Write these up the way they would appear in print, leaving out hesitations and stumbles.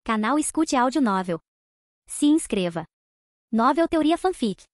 Canal Escute Áudio Novel. Se inscreva. Novel Teoria Fanfic.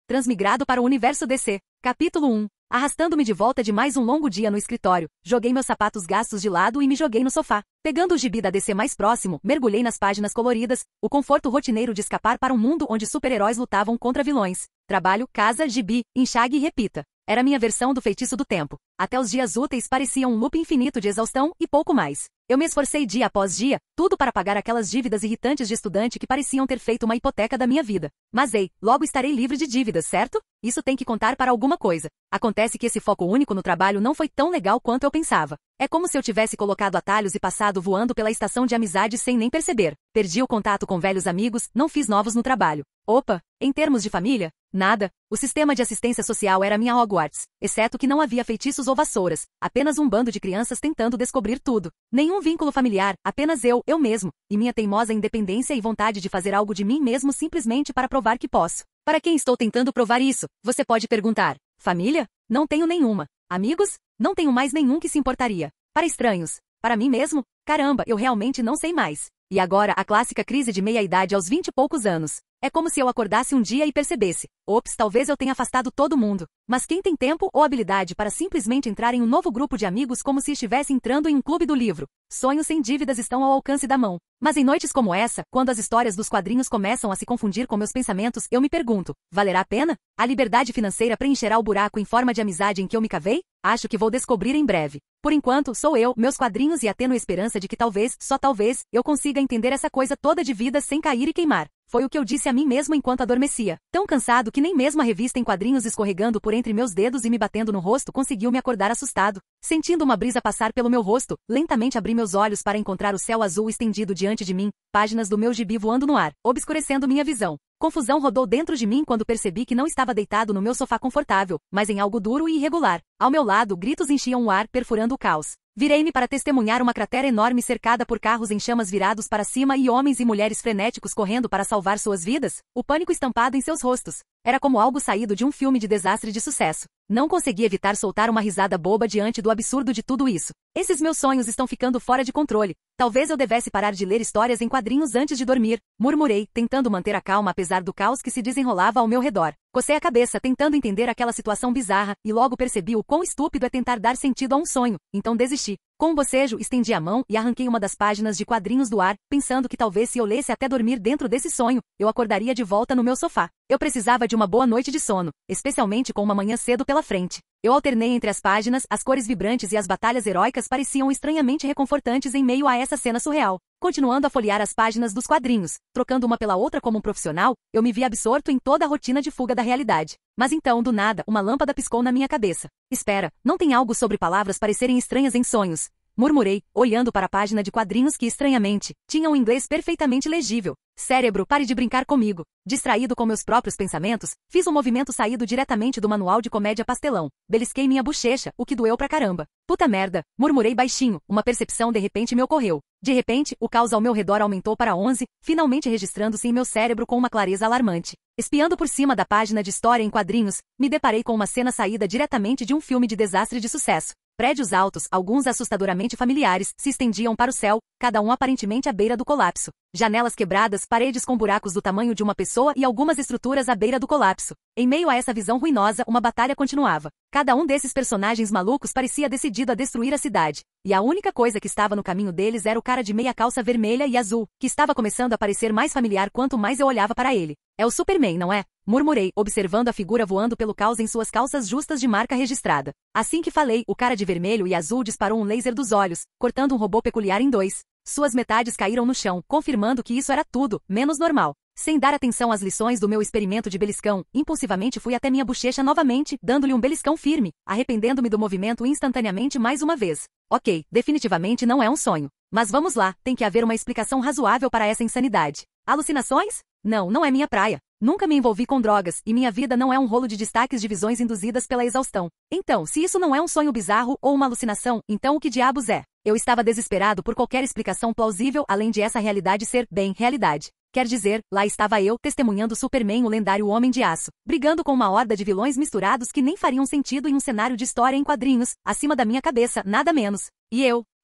Transmigrado para o universo DC. Capítulo 1. Arrastando-me de volta de mais um longo dia no escritório, joguei meus sapatos gastos de lado e me joguei no sofá. Pegando o gibi da DC mais próximo, mergulhei nas páginas coloridas, o conforto rotineiro de escapar para um mundo onde super-heróis lutavam contra vilões. Trabalho, casa, gibi, enxague e repita. Era minha versão do feitiço do tempo. Até os dias úteis pareciam um loop infinito de exaustão e pouco mais. Eu me esforcei dia após dia, tudo para pagar aquelas dívidas irritantes de estudante que pareciam ter feito uma hipoteca da minha vida. Mas ei, logo estarei livre de dívidas, certo? Isso tem que contar para alguma coisa. Acontece que esse foco único no trabalho não foi tão legal quanto eu pensava. É como se eu tivesse colocado atalhos e passado voando pela estação de amizade sem nem perceber. Perdi o contato com velhos amigos, não fiz novos no trabalho. Opa, em termos de família, nada. O sistema de assistência social era minha Hogwarts, exceto que não havia feitiços ou vassouras, apenas um bando de crianças tentando descobrir tudo. Nenhum vínculo familiar, apenas eu mesmo, e minha teimosa independência e vontade de fazer algo de mim mesmo simplesmente para provar que posso. Para quem estou tentando provar isso? Você pode perguntar. Família? Não tenho nenhuma. Amigos? Não tenho mais nenhum que se importaria. Para estranhos? Para mim mesmo? Caramba, eu realmente não sei mais. E agora a clássica crise de meia-idade aos 20 e poucos anos. É como se eu acordasse um dia e percebesse. Ops, talvez eu tenha afastado todo mundo. Mas quem tem tempo ou habilidade para simplesmente entrar em um novo grupo de amigos como se estivesse entrando em um clube do livro? Sonhos sem dívidas estão ao alcance da mão. Mas em noites como essa, quando as histórias dos quadrinhos começam a se confundir com meus pensamentos, eu me pergunto, valerá a pena? A liberdade financeira preencherá o buraco em forma de amizade em que eu me cavei? Acho que vou descobrir em breve. Por enquanto, sou eu, meus quadrinhos e a tênue esperança de que talvez, só talvez, eu consiga entender essa coisa toda de vida sem cair e queimar. Foi o que eu disse a mim mesmo enquanto adormecia. Tão cansado que nem mesmo a revista em quadrinhos escorregando por entre meus dedos e me batendo no rosto conseguiu me acordar assustado. Sentindo uma brisa passar pelo meu rosto, lentamente abri meus olhos para encontrar o céu azul estendido diante de mim, páginas do meu gibi voando no ar, obscurecendo minha visão. Confusão rodou dentro de mim quando percebi que não estava deitado no meu sofá confortável, mas em algo duro e irregular. Ao meu lado, gritos enchiam o ar, perfurando o caos. Virei-me para testemunhar uma cratera enorme cercada por carros em chamas virados para cima e homens e mulheres frenéticos correndo para salvar suas vidas, o pânico estampado em seus rostos. Era como algo saído de um filme de desastre de sucesso. Não consegui evitar soltar uma risada boba diante do absurdo de tudo isso. Esses meus sonhos estão ficando fora de controle. Talvez eu devesse parar de ler histórias em quadrinhos antes de dormir, murmurei, tentando manter a calma apesar do caos que se desenrolava ao meu redor. Cocei a cabeça tentando entender aquela situação bizarra, e logo percebi o quão estúpido é tentar dar sentido a um sonho, então desisti. Com um bocejo, estendi a mão e arranquei uma das páginas de quadrinhos do ar, pensando que talvez se eu lesse até dormir dentro desse sonho, eu acordaria de volta no meu sofá. Eu precisava de uma boa noite de sono, especialmente com uma manhã cedo pela frente. Eu alternei entre as páginas, as cores vibrantes e as batalhas heróicas pareciam estranhamente reconfortantes em meio a essa cena surreal. Continuando a folhear as páginas dos quadrinhos, trocando uma pela outra como um profissional, eu me vi absorto em toda a rotina de fuga da realidade. Mas então, do nada, uma lâmpada piscou na minha cabeça. Espera, não tem algo sobre palavras parecerem estranhas em sonhos? Murmurei, olhando para a página de quadrinhos que, estranhamente, tinha um inglês perfeitamente legível. Cérebro, pare de brincar comigo. Distraído com meus próprios pensamentos, fiz um movimento saído diretamente do manual de comédia pastelão. Belisquei minha bochecha, o que doeu pra caramba. Puta merda, murmurei baixinho, uma percepção de repente me ocorreu. De repente, o caos ao meu redor aumentou para 11, finalmente registrando-se em meu cérebro com uma clareza alarmante. Espiando por cima da página de história em quadrinhos, me deparei com uma cena saída diretamente de um filme de desastre de sucesso. Prédios altos, alguns assustadoramente familiares, se estendiam para o céu, cada um aparentemente à beira do colapso. Janelas quebradas, paredes com buracos do tamanho de uma pessoa e algumas estruturas à beira do colapso. Em meio a essa visão ruinosa, uma batalha continuava. Cada um desses personagens malucos parecia decidido a destruir a cidade. E a única coisa que estava no caminho deles era o cara de meia calça vermelha e azul, que estava começando a parecer mais familiar quanto mais eu olhava para ele. É o Superman, não é? Murmurei, observando a figura voando pelo caos em suas calças justas de marca registrada. Assim que falei, o cara de vermelho e azul disparou um laser dos olhos, cortando um robô peculiar em dois. Suas metades caíram no chão, confirmando que isso era tudo, menos normal. Sem dar atenção às lições do meu experimento de beliscão, impulsivamente fui até minha bochecha novamente, dando-lhe um beliscão firme, arrependendo-me do movimento instantaneamente mais uma vez. Ok, definitivamente não é um sonho. Mas vamos lá, tem que haver uma explicação razoável para essa insanidade. Alucinações? Não, não é minha praia. Nunca me envolvi com drogas, e minha vida não é um rolo de destaques de visões induzidas pela exaustão. Então, se isso não é um sonho bizarro ou uma alucinação, então o que diabos é? Eu estava desesperado por qualquer explicação plausível além de essa realidade ser, bem, realidade. Quer dizer, lá estava eu, testemunhando Superman, o lendário Homem de Aço, brigando com uma horda de vilões misturados que nem fariam sentido em um cenário de história em quadrinhos, acima da minha cabeça, nada menos.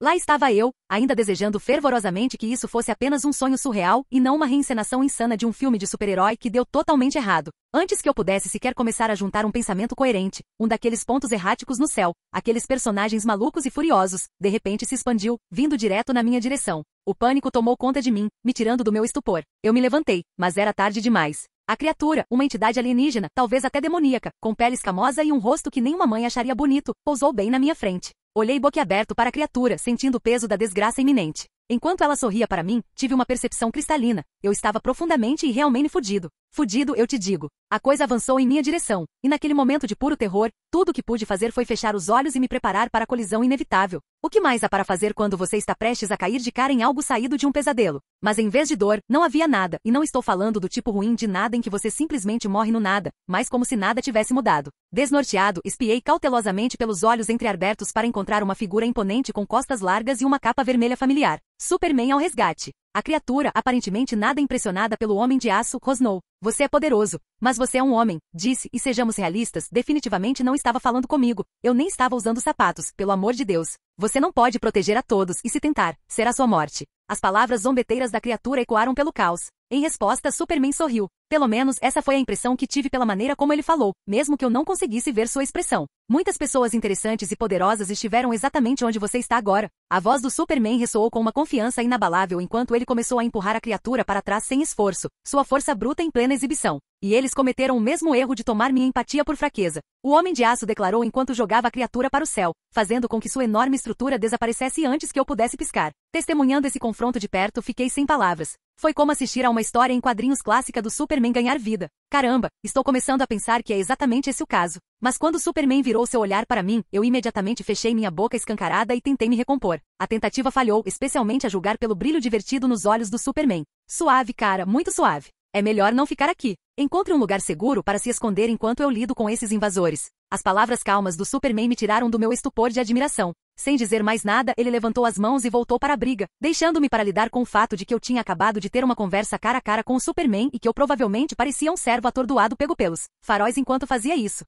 Lá estava eu, ainda desejando fervorosamente que isso fosse apenas um sonho surreal e não uma reencenação insana de um filme de super-herói que deu totalmente errado. Antes que eu pudesse sequer começar a juntar um pensamento coerente, um daqueles pontos erráticos no céu, aqueles personagens malucos e furiosos, de repente se expandiu, vindo direto na minha direção. O pânico tomou conta de mim, me tirando do meu estupor. Eu me levantei, mas era tarde demais. A criatura, uma entidade alienígena, talvez até demoníaca, com pele escamosa e um rosto que nenhuma mãe acharia bonito, pousou bem na minha frente. Olhei boquiaberto para a criatura, sentindo o peso da desgraça iminente. Enquanto ela sorria para mim, tive uma percepção cristalina. Eu estava profundamente e realmente fudido. Fudido, eu te digo. A coisa avançou em minha direção, e naquele momento de puro terror, tudo o que pude fazer foi fechar os olhos e me preparar para a colisão inevitável. O que mais há para fazer quando você está prestes a cair de cara em algo saído de um pesadelo? Mas em vez de dor, não havia nada, e não estou falando do tipo ruim de nada em que você simplesmente morre no nada, mas como se nada tivesse mudado. Desnorteado, espiei cautelosamente pelos olhos entreabertos para encontrar uma figura imponente com costas largas e uma capa vermelha familiar. Superman ao resgate. A criatura, aparentemente nada impressionada pelo Homem de Aço, rosnou. Você é poderoso, mas você é um homem, disse, e sejamos realistas, definitivamente não estava falando comigo. Eu nem estava usando sapatos, pelo amor de Deus. Você não pode proteger a todos, e se tentar, será sua morte. As palavras zombeteiras da criatura ecoaram pelo caos. Em resposta, Superman sorriu. Pelo menos essa foi a impressão que tive pela maneira como ele falou, mesmo que eu não conseguisse ver sua expressão. Muitas pessoas interessantes e poderosas estiveram exatamente onde você está agora. A voz do Superman ressoou com uma confiança inabalável enquanto ele começou a empurrar a criatura para trás sem esforço, sua força bruta em plena exibição. E eles cometeram o mesmo erro de tomar minha empatia por fraqueza. O Homem de Aço declarou enquanto jogava a criatura para o céu, fazendo com que sua enorme estrutura desaparecesse antes que eu pudesse piscar. Testemunhando esse confronto de perto, fiquei sem palavras. Foi como assistir a uma história em quadrinhos clássica do Superman ganhar vida. Caramba, estou começando a pensar que é exatamente esse o caso. Mas quando Superman virou seu olhar para mim, eu imediatamente fechei minha boca escancarada e tentei me recompor. A tentativa falhou, especialmente a julgar pelo brilho divertido nos olhos do Superman. Suave, cara, muito suave. É melhor não ficar aqui. Encontre um lugar seguro para se esconder enquanto eu lido com esses invasores. As palavras calmas do Superman me tiraram do meu estupor de admiração. Sem dizer mais nada, ele levantou as mãos e voltou para a briga, deixando-me para lidar com o fato de que eu tinha acabado de ter uma conversa cara a cara com o Superman e que eu provavelmente parecia um servo atordoado pego pelos faróis enquanto fazia isso.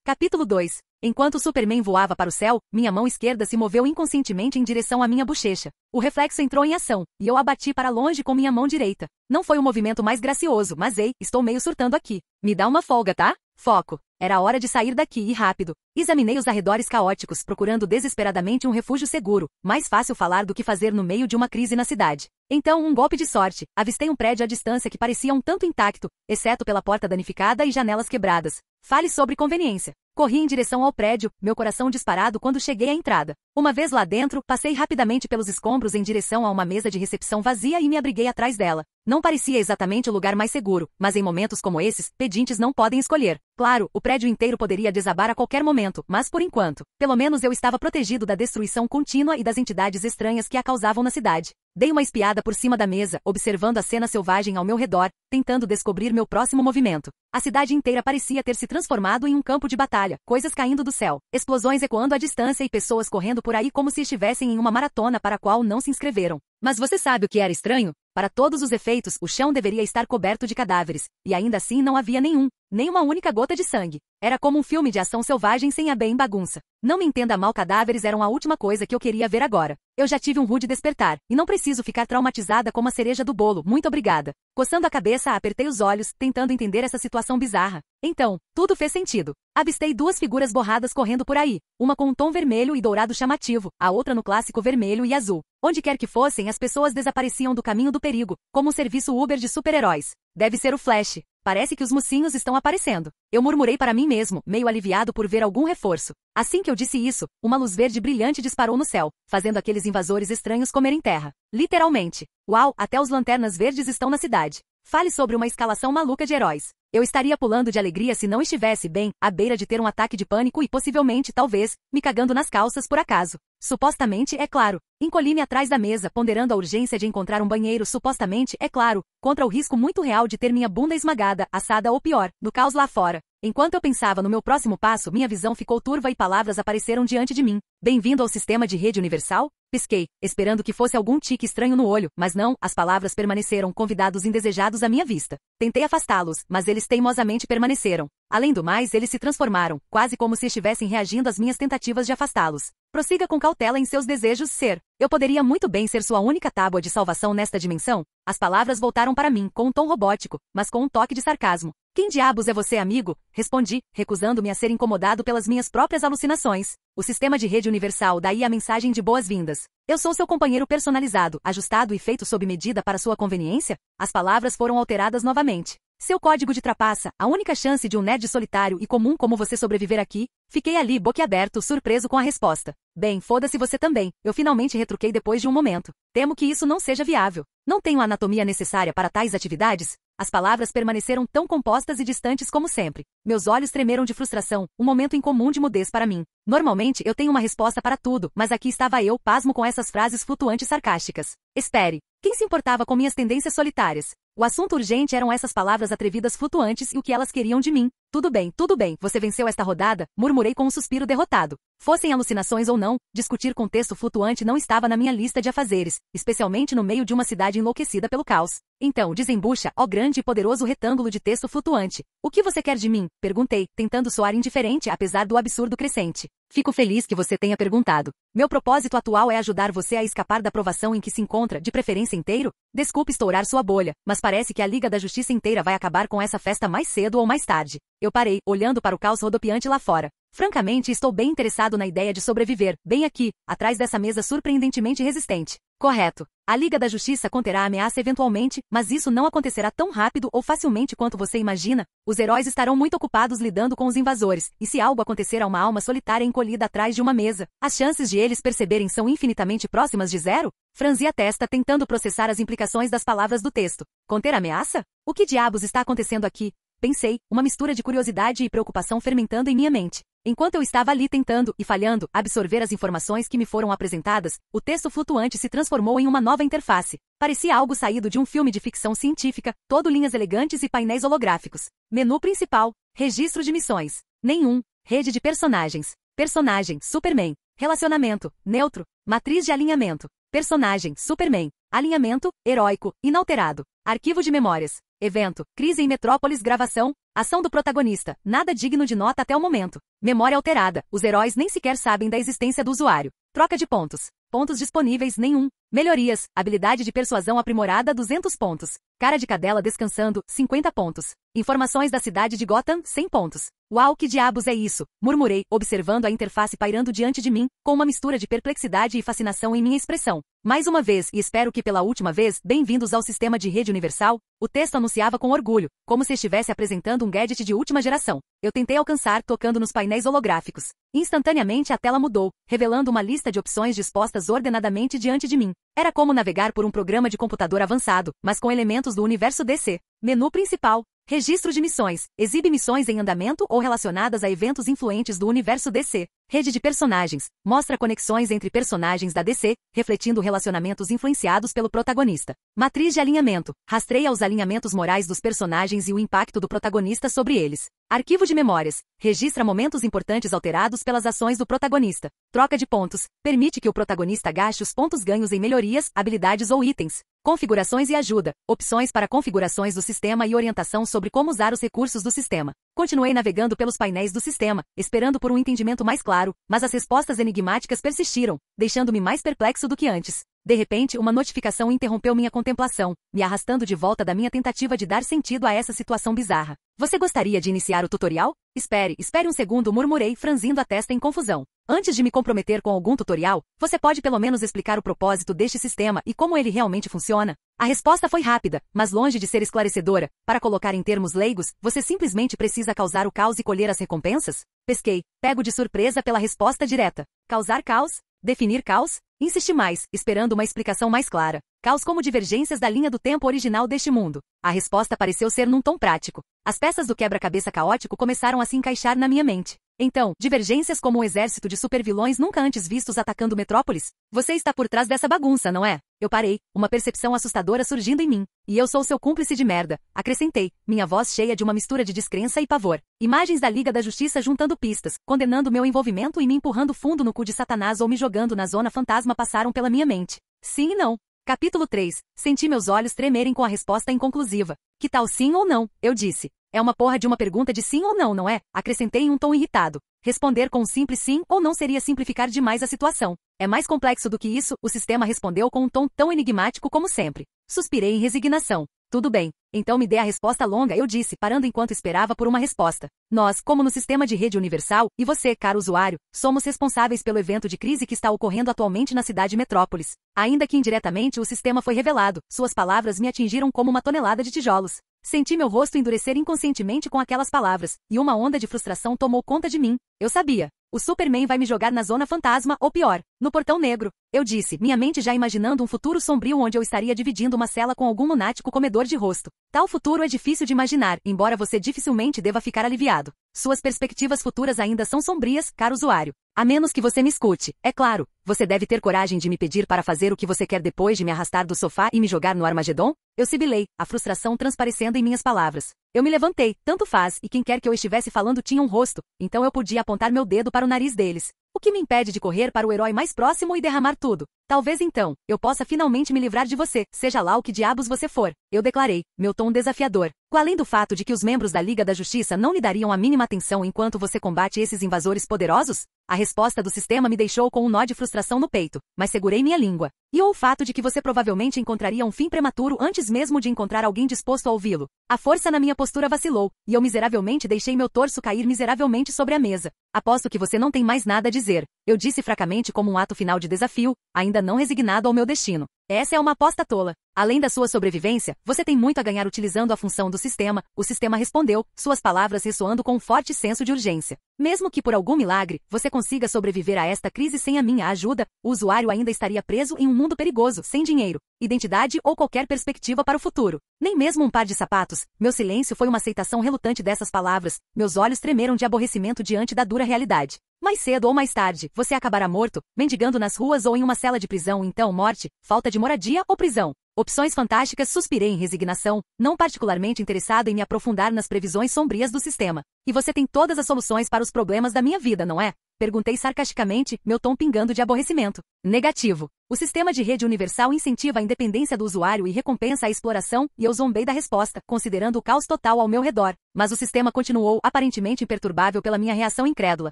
Capítulo 2. Enquanto o Superman voava para o céu, minha mão esquerda se moveu inconscientemente em direção à minha bochecha. O reflexo entrou em ação, e eu a bati para longe com minha mão direita. Não foi o movimento mais gracioso, mas ei, estou meio surtando aqui. Me dá uma folga, tá? Foco. Era hora de sair daqui e rápido. Examinei os arredores caóticos, procurando desesperadamente um refúgio seguro. Mais fácil falar do que fazer no meio de uma crise na cidade. Então, um golpe de sorte. Avistei um prédio à distância que parecia um tanto intacto, exceto pela porta danificada e janelas quebradas. Fale sobre conveniência. Corri em direção ao prédio, meu coração disparado quando cheguei à entrada. Uma vez lá dentro, passei rapidamente pelos escombros em direção a uma mesa de recepção vazia e me abriguei atrás dela. Não parecia exatamente o lugar mais seguro, mas em momentos como esses, pedintes não podem escolher. Claro, o prédio inteiro poderia desabar a qualquer momento, mas por enquanto, pelo menos eu estava protegido da destruição contínua e das entidades estranhas que a causavam na cidade. Dei uma espiada por cima da mesa, observando a cena selvagem ao meu redor, tentando descobrir meu próximo movimento. A cidade inteira parecia ter se transformado em um campo de batalha, coisas caindo do céu, explosões ecoando à distância e pessoas correndo por aí como se estivessem em uma maratona para a qual não se inscreveram. Mas você sabe o que era estranho? Para todos os efeitos, o chão deveria estar coberto de cadáveres, e ainda assim não havia nem uma única gota de sangue. Era como um filme de ação selvagem sem a bem bagunça. Não me entenda mal, cadáveres eram a última coisa que eu queria ver agora. Eu já tive um rude despertar, e não preciso ficar traumatizada como a cereja do bolo, muito obrigada. Coçando a cabeça, apertei os olhos, tentando entender essa situação bizarra. Então, tudo fez sentido. Avistei duas figuras borradas correndo por aí, uma com um tom vermelho e dourado chamativo, a outra no clássico vermelho e azul. Onde quer que fossem, as pessoas desapareciam do caminho do perigo, como um serviço Uber de super-heróis. Deve ser o Flash. Parece que os mocinhos estão aparecendo. Eu murmurei para mim mesmo, meio aliviado por ver algum reforço. Assim que eu disse isso, uma luz verde brilhante disparou no céu, fazendo aqueles invasores estranhos comerem terra. Literalmente. Uau, até os lanternas verdes estão na cidade. Fale sobre uma escalação maluca de heróis. Eu estaria pulando de alegria se não estivesse bem, à beira de ter um ataque de pânico e possivelmente, talvez, me cagando nas calças por acaso. Supostamente, é claro. Encolhi-me atrás da mesa, ponderando a urgência de encontrar um banheiro, supostamente, é claro, contra o risco muito real de ter minha bunda esmagada, assada ou pior, no caos lá fora. Enquanto eu pensava no meu próximo passo, minha visão ficou turva e palavras apareceram diante de mim. Bem-vindo ao sistema de rede universal? Pisquei, esperando que fosse algum tique estranho no olho, mas não, as palavras permaneceram, convidados indesejados à minha vista. Tentei afastá-los, mas eles teimosamente permaneceram. Além do mais, eles se transformaram, quase como se estivessem reagindo às minhas tentativas de afastá-los. Prossiga com cautela em seus desejos ser. Eu poderia muito bem ser sua única tábua de salvação nesta dimensão. As palavras voltaram para mim, com um tom robótico, mas com um toque de sarcasmo. Quem diabos é você, amigo? Respondi, recusando-me a ser incomodado pelas minhas próprias alucinações. O sistema de rede universal, daí a mensagem de boas-vindas. Eu sou seu companheiro personalizado, ajustado e feito sob medida para sua conveniência? As palavras foram alteradas novamente. Seu código de trapaça, a única chance de um nerd solitário e comum como você sobreviver aqui? Fiquei ali boquiaberto, surpreso com a resposta. Bem, foda-se você também. Eu finalmente retruquei depois de um momento. Temo que isso não seja viável. Não tenho a anatomia necessária para tais atividades? As palavras permaneceram tão compostas e distantes como sempre. Meus olhos tremeram de frustração, um momento incomum de mudez para mim. Normalmente eu tenho uma resposta para tudo, mas aqui estava eu, pasmo com essas frases flutuantes sarcásticas. Espere. Quem se importava com minhas tendências solitárias? O assunto urgente eram essas palavras atrevidas flutuantes e o que elas queriam de mim. Tudo bem, você venceu esta rodada, murmurei com um suspiro derrotado. Fossem alucinações ou não, discutir com texto flutuante não estava na minha lista de afazeres, especialmente no meio de uma cidade enlouquecida pelo caos. Então, desembucha, ó grande e poderoso retângulo de texto flutuante. O que você quer de mim? Perguntei, tentando soar indiferente apesar do absurdo crescente. Fico feliz que você tenha perguntado. Meu propósito atual é ajudar você a escapar da provação em que se encontra, de preferência inteiro? Desculpe estourar sua bolha, mas parece que a Liga da Justiça inteira vai acabar com essa festa mais cedo ou mais tarde. Eu parei, olhando para o caos rodopiante lá fora. Francamente, estou bem interessado na ideia de sobreviver, bem aqui, atrás dessa mesa surpreendentemente resistente. Correto. A Liga da Justiça conterá a ameaça eventualmente, mas isso não acontecerá tão rápido ou facilmente quanto você imagina. Os heróis estarão muito ocupados lidando com os invasores, e se algo acontecer a uma alma solitária encolhida atrás de uma mesa, as chances de eles perceberem são infinitamente próximas de zero? Franzi a testa tentando processar as implicações das palavras do texto. Conter a ameaça? O que diabos está acontecendo aqui? Pensei, uma mistura de curiosidade e preocupação fermentando em minha mente. Enquanto eu estava ali tentando, e falhando, absorver as informações que me foram apresentadas, o texto flutuante se transformou em uma nova interface. Parecia algo saído de um filme de ficção científica, todo linhas elegantes e painéis holográficos. Menu principal, registro de missões. Nenhum, rede de personagens. Personagem, Superman. Relacionamento, neutro. Matriz de alinhamento. Personagem, Superman. Alinhamento, heróico, inalterado. Arquivo de memórias. Evento, crise em Metrópolis, gravação, ação do protagonista, nada digno de nota até o momento. Memória alterada, os heróis nem sequer sabem da existência do usuário. Troca de pontos. Pontos disponíveis, nenhum. Melhorias, habilidade de persuasão aprimorada, 200 pontos. Cara de cadela descansando, 50 pontos. Informações da cidade de Gotham, 100 pontos. Uau, que diabos é isso? Murmurei, observando a interface pairando diante de mim, com uma mistura de perplexidade e fascinação em minha expressão. Mais uma vez, e espero que pela última vez, bem-vindos ao sistema de rede universal. O texto anunciava com orgulho, como se estivesse apresentando um gadget de última geração. Eu tentei alcançar, tocando nos painéis holográficos. Instantaneamente a tela mudou, revelando uma lista de opções dispostas ordenadamente diante de mim. Era como navegar por um programa de computador avançado, mas com elementos do universo DC. Menu principal. Registro de missões. Exibe missões em andamento ou relacionadas a eventos influentes do universo DC. Rede de personagens. Mostra conexões entre personagens da DC, refletindo relacionamentos influenciados pelo protagonista. Matriz de alinhamento. Rastreia os alinhamentos morais dos personagens e o impacto do protagonista sobre eles. Arquivo de memórias. Registra momentos importantes alterados pelas ações do protagonista. Troca de pontos. Permite que o protagonista gaste os pontos ganhos em melhorias, habilidades ou itens. Configurações e ajuda. Opções para configurações do sistema e orientação sobre como usar os recursos do sistema. Continuei navegando pelos painéis do sistema, esperando por um entendimento mais claro, mas as respostas enigmáticas persistiram, deixando-me mais perplexo do que antes. De repente, uma notificação interrompeu minha contemplação, me arrastando de volta da minha tentativa de dar sentido a essa situação bizarra. Você gostaria de iniciar o tutorial? Espere um segundo, murmurei, franzindo a testa em confusão. Antes de me comprometer com algum tutorial, você pode pelo menos explicar o propósito deste sistema e como ele realmente funciona? A resposta foi rápida, mas longe de ser esclarecedora. Para colocar em termos leigos, você simplesmente precisa causar o caos e colher as recompensas? Pesquei, pego de surpresa pela resposta direta. Causar caos? Definir caos? Insisti mais, esperando uma explicação mais clara. Caos como divergências da linha do tempo original deste mundo. A resposta pareceu ser num tom prático. As peças do quebra-cabeça caótico começaram a se encaixar na minha mente. Então, divergências como um exército de supervilões nunca antes vistos atacando Metrópolis? Você está por trás dessa bagunça, não é? Eu parei, uma percepção assustadora surgindo em mim. E eu sou seu cúmplice de merda, acrescentei, minha voz cheia de uma mistura de descrença e pavor. Imagens da Liga da Justiça juntando pistas, condenando meu envolvimento e me empurrando fundo no cu de Satanás ou me jogando na zona fantasma passaram pela minha mente. Sim e não. Capítulo 3. Senti meus olhos tremerem com a resposta inconclusiva. Que tal sim ou não? Eu disse. É uma porra de uma pergunta de sim ou não, não é? Acrescentei em um tom irritado. Responder com um simples sim ou não seria simplificar demais a situação. É mais complexo do que isso, o sistema respondeu com um tom tão enigmático como sempre. Suspirei em resignação. Tudo bem, então me dê a resposta longa, eu disse, parando enquanto esperava por uma resposta. Nós, como no sistema de rede universal, e você, caro usuário, somos responsáveis pelo evento de crise que está ocorrendo atualmente na cidade Metrópolis. Ainda que indiretamente o sistema foi revelado, suas palavras me atingiram como uma tonelada de tijolos. Senti meu rosto endurecer inconscientemente com aquelas palavras, e uma onda de frustração tomou conta de mim. Eu sabia. O Superman vai me jogar na zona fantasma, ou pior, no portão negro. Eu disse, minha mente já imaginando um futuro sombrio onde eu estaria dividindo uma cela com algum lunático comedor de rosto. Tal futuro é difícil de imaginar, embora você dificilmente deva ficar aliviado. Suas perspectivas futuras ainda são sombrias, caro usuário. A menos que você me escute, é claro. Você deve ter coragem de me pedir para fazer o que você quer depois de me arrastar do sofá e me jogar no Armagedon? Eu sibilei, a frustração transparecendo em minhas palavras. Eu me levantei, tanto faz, e quem quer que eu estivesse falando tinha um rosto, então eu podia apontar meu dedo para o nariz deles. O que me impede de correr para o herói mais próximo e derramar tudo? Talvez então, eu possa finalmente me livrar de você, seja lá o que diabos você for. Eu declarei, meu tom desafiador. Além do fato de que os membros da Liga da Justiça não lhe dariam a mínima atenção enquanto você combate esses invasores poderosos? A resposta do sistema me deixou com um nó de frustração no peito, mas segurei minha língua. E ou o fato de que você provavelmente encontraria um fim prematuro antes mesmo de encontrar alguém disposto a ouvi-lo. A força na minha postura vacilou, e eu miseravelmente deixei meu torso cair miseravelmente sobre a mesa. Aposto que você não tem mais nada a dizer. Eu disse fracamente como um ato final de desafio, ainda não resignado ao meu destino. Essa é uma aposta tola. Além da sua sobrevivência, você tem muito a ganhar utilizando a função do sistema. O sistema respondeu, suas palavras ressoando com um forte senso de urgência. Mesmo que por algum milagre, você consiga sobreviver a esta crise sem a minha ajuda, o usuário ainda estaria preso em um mundo perigoso, sem dinheiro, identidade ou qualquer perspectiva para o futuro. Nem mesmo um par de sapatos. Meu silêncio foi uma aceitação relutante dessas palavras. Meus olhos tremeram de aborrecimento diante da dura realidade. Mais cedo ou mais tarde, você acabará morto, mendigando nas ruas ou em uma cela de prisão, então morte, falta de moradia ou prisão. Opções fantásticas, suspirei em resignação, não particularmente interessado em me aprofundar nas previsões sombrias do sistema. E você tem todas as soluções para os problemas da minha vida, não é? Perguntei sarcasticamente, meu tom pingando de aborrecimento. Negativo. O sistema de rede universal incentiva a independência do usuário e recompensa a exploração, e eu zombei da resposta, considerando o caos total ao meu redor. Mas o sistema continuou, aparentemente imperturbável pela minha reação incrédula.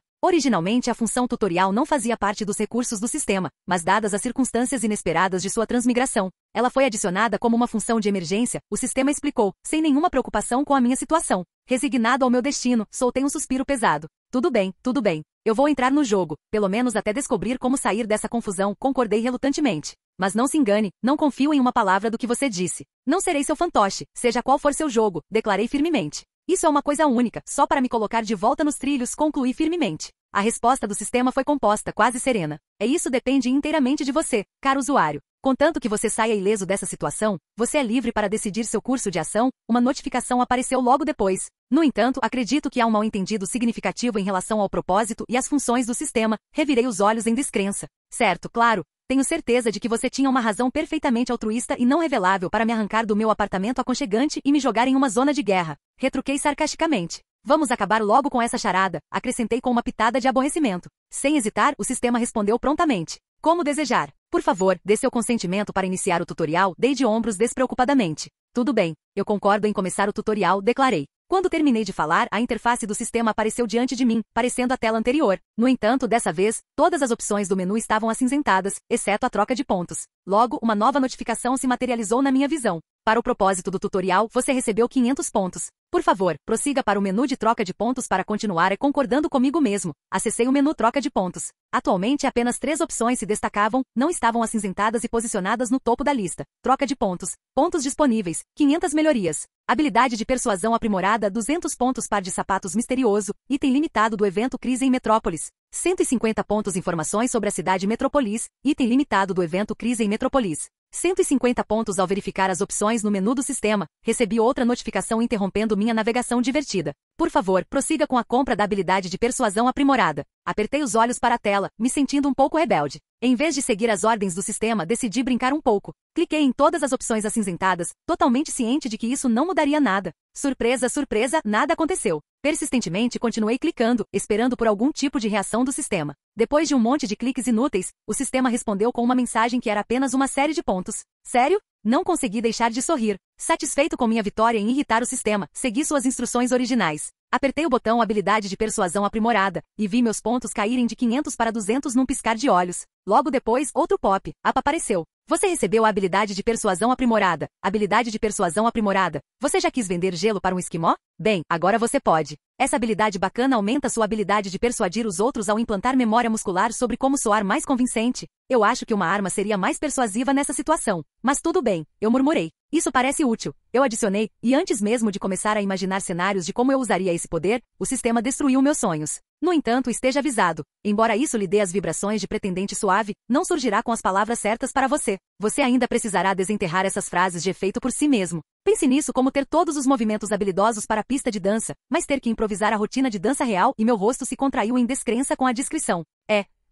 Originalmente a função tutorial não fazia parte dos recursos do sistema, mas dadas as circunstâncias inesperadas de sua transmigração, ela foi adicionada como uma função de emergência, o sistema explicou, sem nenhuma preocupação com a minha situação. Resignado ao meu destino, soltei um suspiro pesado. Tudo bem, tudo bem. Eu vou entrar no jogo, pelo menos até descobrir como sair dessa confusão, concordei relutantemente. Mas não se engane, não confio em uma palavra do que você disse. Não serei seu fantoche, seja qual for seu jogo, declarei firmemente. Isso é uma coisa única, só para me colocar de volta nos trilhos, concluí firmemente. A resposta do sistema foi composta, quase serena. Isso depende inteiramente de você, caro usuário. Contanto que você saia ileso dessa situação, você é livre para decidir seu curso de ação. Uma notificação apareceu logo depois. No entanto, acredito que há um mal-entendido significativo em relação ao propósito e às funções do sistema. Revirei os olhos em descrença. Certo, claro. Tenho certeza de que você tinha uma razão perfeitamente altruísta e não revelável para me arrancar do meu apartamento aconchegante e me jogar em uma zona de guerra. Retruquei sarcasticamente. Vamos acabar logo com essa charada, acrescentei com uma pitada de aborrecimento. Sem hesitar, o sistema respondeu prontamente. Como desejar. Por favor, dê seu consentimento para iniciar o tutorial, dei de ombros despreocupadamente. Tudo bem, eu concordo em começar o tutorial, declarei. Quando terminei de falar, a interface do sistema apareceu diante de mim, parecendo a tela anterior. No entanto, dessa vez, todas as opções do menu estavam acinzentadas, exceto a troca de pontos. Logo, uma nova notificação se materializou na minha visão. Para o propósito do tutorial, você recebeu 500 pontos. Por favor, prossiga para o menu de troca de pontos para continuar concordando comigo mesmo. Acessei o menu troca de pontos. Atualmente apenas 3 opções se destacavam, não estavam acinzentadas e posicionadas no topo da lista. Troca de pontos. Pontos disponíveis. 500 melhorias. Habilidade de persuasão aprimorada, 200 pontos par de sapatos misterioso, item limitado do evento Crise em Metrópolis. 150 pontos informações sobre a cidade Metrópolis, item limitado do evento Crise em Metrópolis. 150 pontos ao verificar as opções no menu do sistema. Recebi outra notificação interrompendo minha navegação divertida. Por favor, prossiga com a compra da habilidade de persuasão aprimorada. Apertei os olhos para a tela, me sentindo um pouco rebelde. Em vez de seguir as ordens do sistema, decidi brincar um pouco. Cliquei em todas as opções acinzentadas, totalmente ciente de que isso não mudaria nada. Surpresa, surpresa, nada aconteceu. Persistentemente continuei clicando, esperando por algum tipo de reação do sistema. Depois de um monte de cliques inúteis, o sistema respondeu com uma mensagem que era apenas uma série de pontos. Sério? Não consegui deixar de sorrir. Satisfeito com minha vitória em irritar o sistema, segui suas instruções originais. Apertei o botão habilidade de persuasão aprimorada, e vi meus pontos caírem de 500 para 200 num piscar de olhos. Logo depois, outro pop-up apareceu. Você recebeu a habilidade de persuasão aprimorada. Habilidade de persuasão aprimorada. Você já quis vender gelo para um esquimó? Bem, agora você pode. Essa habilidade bacana aumenta sua habilidade de persuadir os outros ao implantar memória muscular sobre como soar mais convincente. Eu acho que uma arma seria mais persuasiva nessa situação. Mas tudo bem, eu murmurei. Isso parece útil. Eu adicionei, e antes mesmo de começar a imaginar cenários de como eu usaria esse poder, o sistema destruiu meus sonhos. No entanto, esteja avisado. Embora isso lhe dê as vibrações de pretendente suave, não surgirá com as palavras certas para você. Você ainda precisará desenterrar essas frases de efeito por si mesmo. Pense nisso como ter todos os movimentos habilidosos para a pista de dança, mas ter que improvisar a rotina de dança real e meu rosto se contraiu em descrença com a descrição.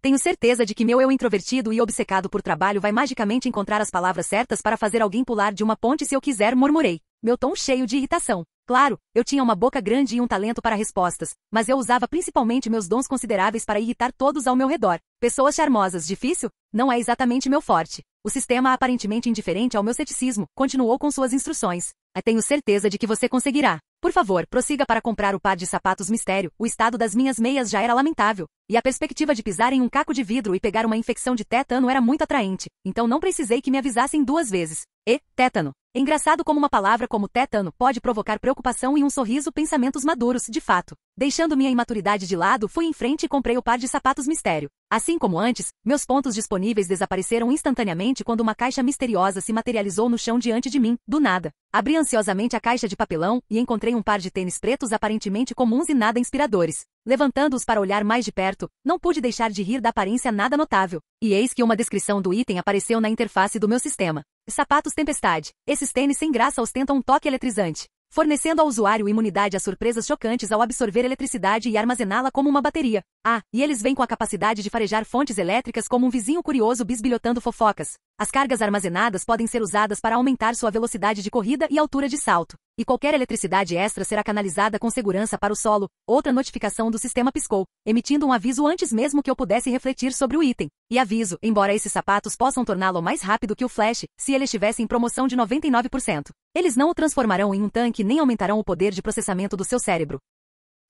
Tenho certeza de que meu eu introvertido e obcecado por trabalho vai magicamente encontrar as palavras certas para fazer alguém pular de uma ponte se eu quiser, murmurei. Meu tom cheio de irritação. Claro, eu tinha uma boca grande e um talento para respostas, mas eu usava principalmente meus dons consideráveis para irritar todos ao meu redor. Pessoas charmosas, difícil? Não é exatamente meu forte. O sistema, aparentemente indiferente ao meu ceticismo, continuou com suas instruções. Tenho certeza de que você conseguirá. Por favor, prossiga para comprar o par de sapatos mistério. O estado das minhas meias já era lamentável. E a perspectiva de pisar em um caco de vidro e pegar uma infecção de tétano era muito atraente. Então não precisei que me avisassem 2 vezes. Tétano. Engraçado como uma palavra como tétano pode provocar preocupação e um sorriso pensamentos maduros, de fato. Deixando minha imaturidade de lado, fui em frente e comprei o par de sapatos mistério. Assim como antes, meus pontos disponíveis desapareceram instantaneamente quando uma caixa misteriosa se materializou no chão diante de mim, do nada. Abri ansiosamente a caixa de papelão e encontrei um par de tênis pretos aparentemente comuns e nada inspiradores. Levantando-os para olhar mais de perto, não pude deixar de rir da aparência nada notável. E eis que uma descrição do item apareceu na interface do meu sistema. Sapatos Tempestade. Esses tênis sem graça ostentam um toque eletrizante, fornecendo ao usuário imunidade a surpresas chocantes ao absorver eletricidade e armazená-la como uma bateria. E eles vêm com a capacidade de farejar fontes elétricas como um vizinho curioso bisbilhotando fofocas. As cargas armazenadas podem ser usadas para aumentar sua velocidade de corrida e altura de salto. E qualquer eletricidade extra será canalizada com segurança para o solo. Outra notificação do sistema piscou, emitindo um aviso antes mesmo que eu pudesse refletir sobre o item. E aviso, embora esses sapatos possam torná-lo mais rápido que o Flash, se ele estivesse em promoção de 99%. Eles não o transformarão em um tanque nem aumentarão o poder de processamento do seu cérebro.